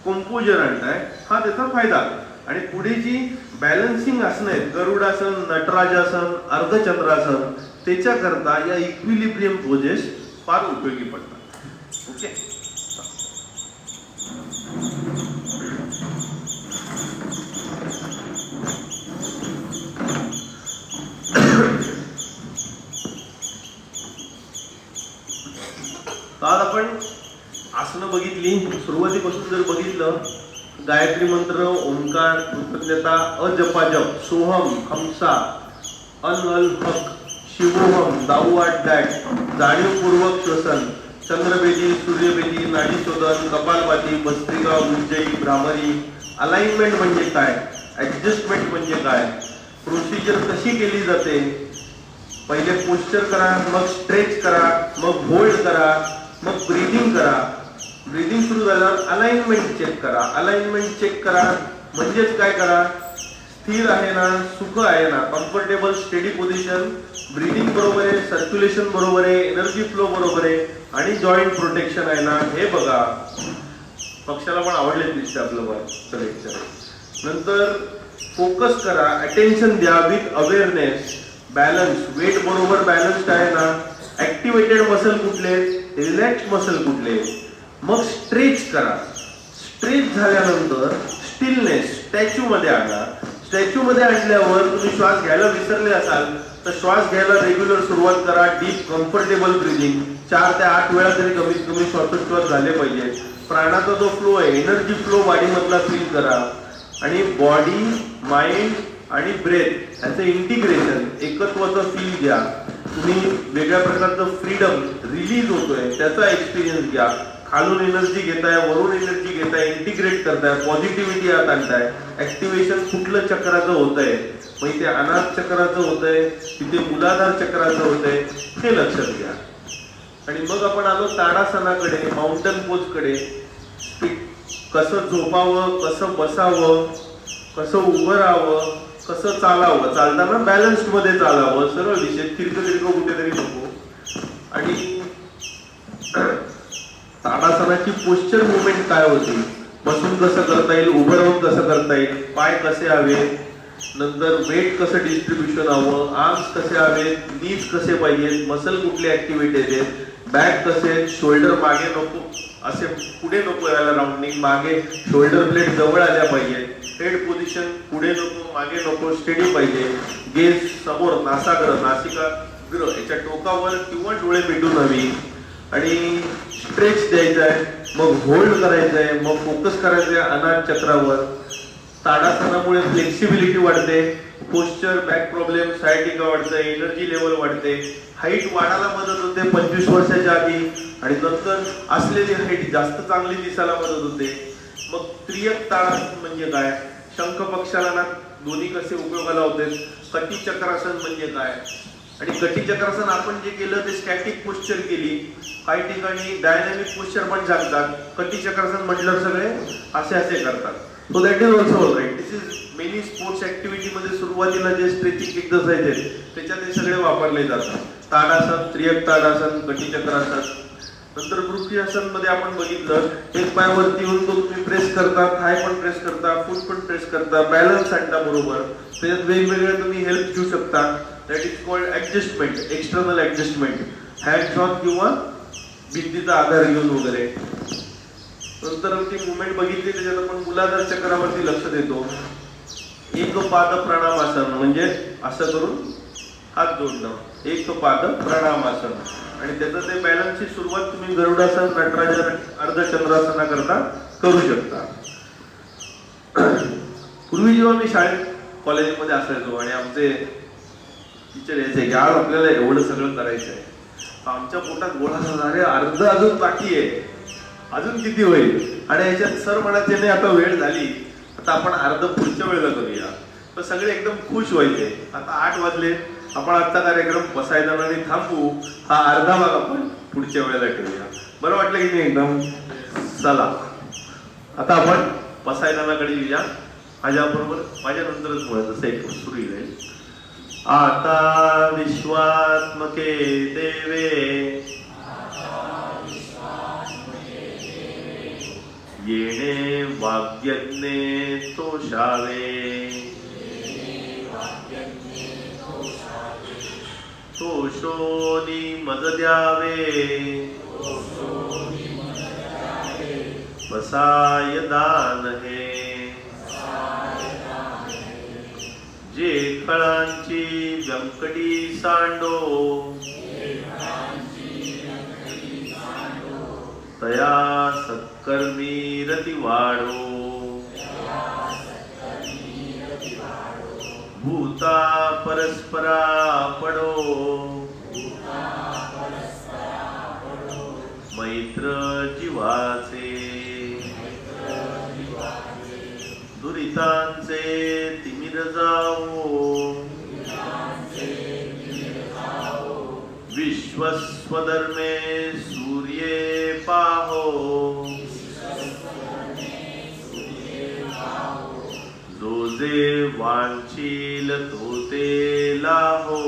कंपोजर आणताय, हा त्याचा फायदा. आणि पुढे जी बॅलन्सिंग आसनं आहेत, गरुडासन, नटराजासन, अर्धचंद्रासन, त्याच्याकरता या इक्विलिब्रियम पोजेस फार उपयोगी पडतात. ओके, आज आपण आसनं बघितली. सुरुवातीपासून जर बघितलं, गायत्री मंत्र, ओंकार, कृतज्ञता, अजपाजप, सोहम, हमसा, अन अल हक, शिवोहम, दाऊ आट दॅट, जाणीवपूर्वक श्वसन, चंद्रबेदी, सूर्यबेदी, नाडी शोधन, कपालभाती, भस्त्रिका, उज्जयी, भ्रामरी. अलाइनमेंट म्हणजे काय, ऍडजस्टमेंट म्हणजे काय, प्रोसिजर कशी केली जाते, पहिले पोस्चर करा, मग स्ट्रेच करा, मग होल्ड करा, मग ब्रीदिंग करा. ब्रीदिंग सुरू झाल्यावर अलाइनमेंट चेक करा. अलाइनमेंट चेक करा म्हणजेच काय करा, स्थिर आहे ना, सुख आहे ना, कम्फर्टेबल स्टेडी पोझिशन, ब्रीदिंग बरोबर आहे, सर्क्युलेशन बरोबर आहे, एनर्जी फ्लो बरोबर आहे आणि जॉईंट प्रोटेक्शन आहे ना, हे बघा. पक्षाला पण आवडले दिसते आपलं लेक्चर. नंतर फोकस करा, अटेन्शन द्या विथ अवेअरनेस, बॅलन्स, वेट बरोबर बॅलन्स्ड आहे ना, ऍक्टिव्हेटेड मसल कुठले, रिलॅक्स मसल कुठले. मग स्ट्रेच करा. स्ट्रेच झाल्यानंतर स्टिलनेस, स्टॅच्यू मध्ये आणा. स्टॅच्यू मध्ये आणल्यावर तुम्ही श्वास घ्यायला विसरले असाल तर श्वास घ्यायला रेग्युलर सुरुवात करा. डीप कम्फर्टेबल ब्रीदिंग 4 ते 8 वेळा तरी कमीत कमी श्वासोच्छ्वास झाले पाहिजे. प्राणाचा जो फ्लो आहे, एनर्जी फ्लो बॉडी मधला फील करा. आणि बॉडी, माइंड आणि ब्रेथ याचं इंटिग्रेशन, एकत्वाचं फील घ्या. तुम्ही वेगळ्या प्रकारचं फ्रीडम रिलीज होतोय त्याचा एक्सपिरियन्स घ्या. खालून एनर्जी घेताय, वरून एनर्जी घेताय, इंटिग्रेट करताय, पॉझिटिव्हिटी आत आणताय. ऍक्टिव्हेशन कुठलं चक्राचं होतंय, मग इथे अनाथ चक्राचं होतंय, तिथे मूलाधार चक्राचं होतंय, हे लक्षात घ्या. आणि मग आपण आलो ताडासनाकडे, माउंटन पोज कडे. कसं झोपावं, कसं बसावं, कसं उभं राहावं, कसं चालावं. चालताना बॅलन्स्ड मध्ये चालावं, सरळ दिशेत, तिरकं कुठेतरी नको. आणि ताडासनाची पोस्चर मुवमेंट काय होती, बसून कसं करता येईल, उभं राहून कसं करता येईल, पाय कसे हवेत, नंतर वेट कसं डिस्ट्रीब्युशन हवं, आर्म्स कसे हवेत, नीज कसे पाहिजेत, मसल कुठले ऍक्टिव्हिटीज आहेत, बॅक कसे, शोल्डर मागे नको, असे पुढे नको यायला राऊंडिंग, मागे शोल्डर ब्लेड जवळ आल्या पाहिजेत. हेड पोझिशन पुढे नको, मागे नको, स्टेडी पाहिजे. गेज समोर, नासाग्र, नासिकाग्र याच्या टोकावर किंवा डोळे मिटून हवी. आणि स्ट्रेच द्यायचा आहे, मग होल्ड करायचं आहे, मग फोकस करायचं आहे अनाथ चक्रावर. ताडासनामुळे फ्लेक्सिबिलिटी वाढते, पोस्चर, बॅक प्रॉब्लेम, सायटिका वाढते, एनर्जी लेवल वाढते, हाईट वाढायला मदत होते 25 वर्षाच्या आधी. आणि नंतर असलेली हाईट जास्त चांगली दिसायला मदत होते. मग त्रियक ताडासन म्हणजे काय, शंख पक्षाला ना दोन्ही कसे उपयोगाला होते. कटी चक्रासन म्हणजे काय, आणि कटी चक्रासन आपण जे केलं ते स्टॅटिक पोस्चर केली. काही ठिकाणी डायनामिक पोस्चर पण सांगतात. कटी चक्रासन म्हटलं सगळे असे असे करतात. So that is also all right. This is many sports activity मध्ये सुरुवातीला जे स्ट्रेचिंग एक्सरसाइज आहेत त्याच्यात हे सगळे वापरले जातात. ताडासन, त्रियक ताडासन, कटी चक्रासन. नंतर वृक्षासन मध्ये आपण बघितलं, एक पाय वरती येऊन तो तुम्ही प्रेस करता, थाय पण प्रेस करता, फूट पण प्रेस करता, बॅलन्स आणता बरोबर. त्याच्यात वेगवेगळे तुम्ही हेल्प घेऊ शकता. That is called adjustment, external adjustment, hands on किंवा भिंतीचा आधार घेऊन वगैरे. नंतर ती मुवमेंट बघितली त्याच्यात आपण मूलाधार चक्रावरती लक्ष देतो. एक पाद प्रणामासन म्हणजे असं करून हात जोडणं, एक पाद प्रणामासन. आणि त्याचं ते बॅलन्सची सुरुवात तुम्ही गरुडासन, नटराजन, अर्धचंद्रासना करता करू शकता. पूर्वी जेव्हा मी शाळेत कॉलेजमध्ये असायचो आणि आमचे टीचर यायचे की आज आपल्याला एवढं सगळं करायचं आहे, आमच्या पोटात गोळा झाला, अरे अर्ध अजून बाकी आहे, अजून किती होईल. आणि याच्यात सर म्हणायचे नाही आता वेळ झाली, आता आपण अर्ध पुढच्या वेळेला करूया. तर सगळे एकदम खुश व्हायचे. आता 8 वाजले, आपण आजचा कार्यक्रम पसायदानाने थांबू, हा अर्धा भाग आपण पुढच्या वेळेला ठेवूया. बरं वाटलं की नाही एकदम. चला आता आपण पसायदानाकडे येऊया. माझ्याबरोबर माझ्या नंतरच बोलायचं एक सुरू येईल. आता विश्वात्मके देवे येणे वाग्यज्ञे तोषावे, तोषोनी मज द्यावे, बसाय दान हे. जे खळांची व्यंकटी सांडो, तया सत्कर्मी रती वाढो. भूता परस्परा पडो, मैत्र जीवाचे. दुरितांचे तिमिर जावो, विश्वस्वधर्मे सूर्ये पाहो. जो जे वांछील तो ते लाहो,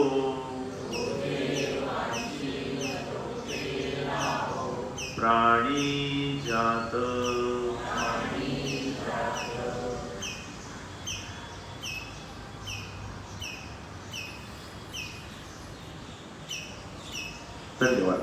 प्राणी जात. धन्यवाद.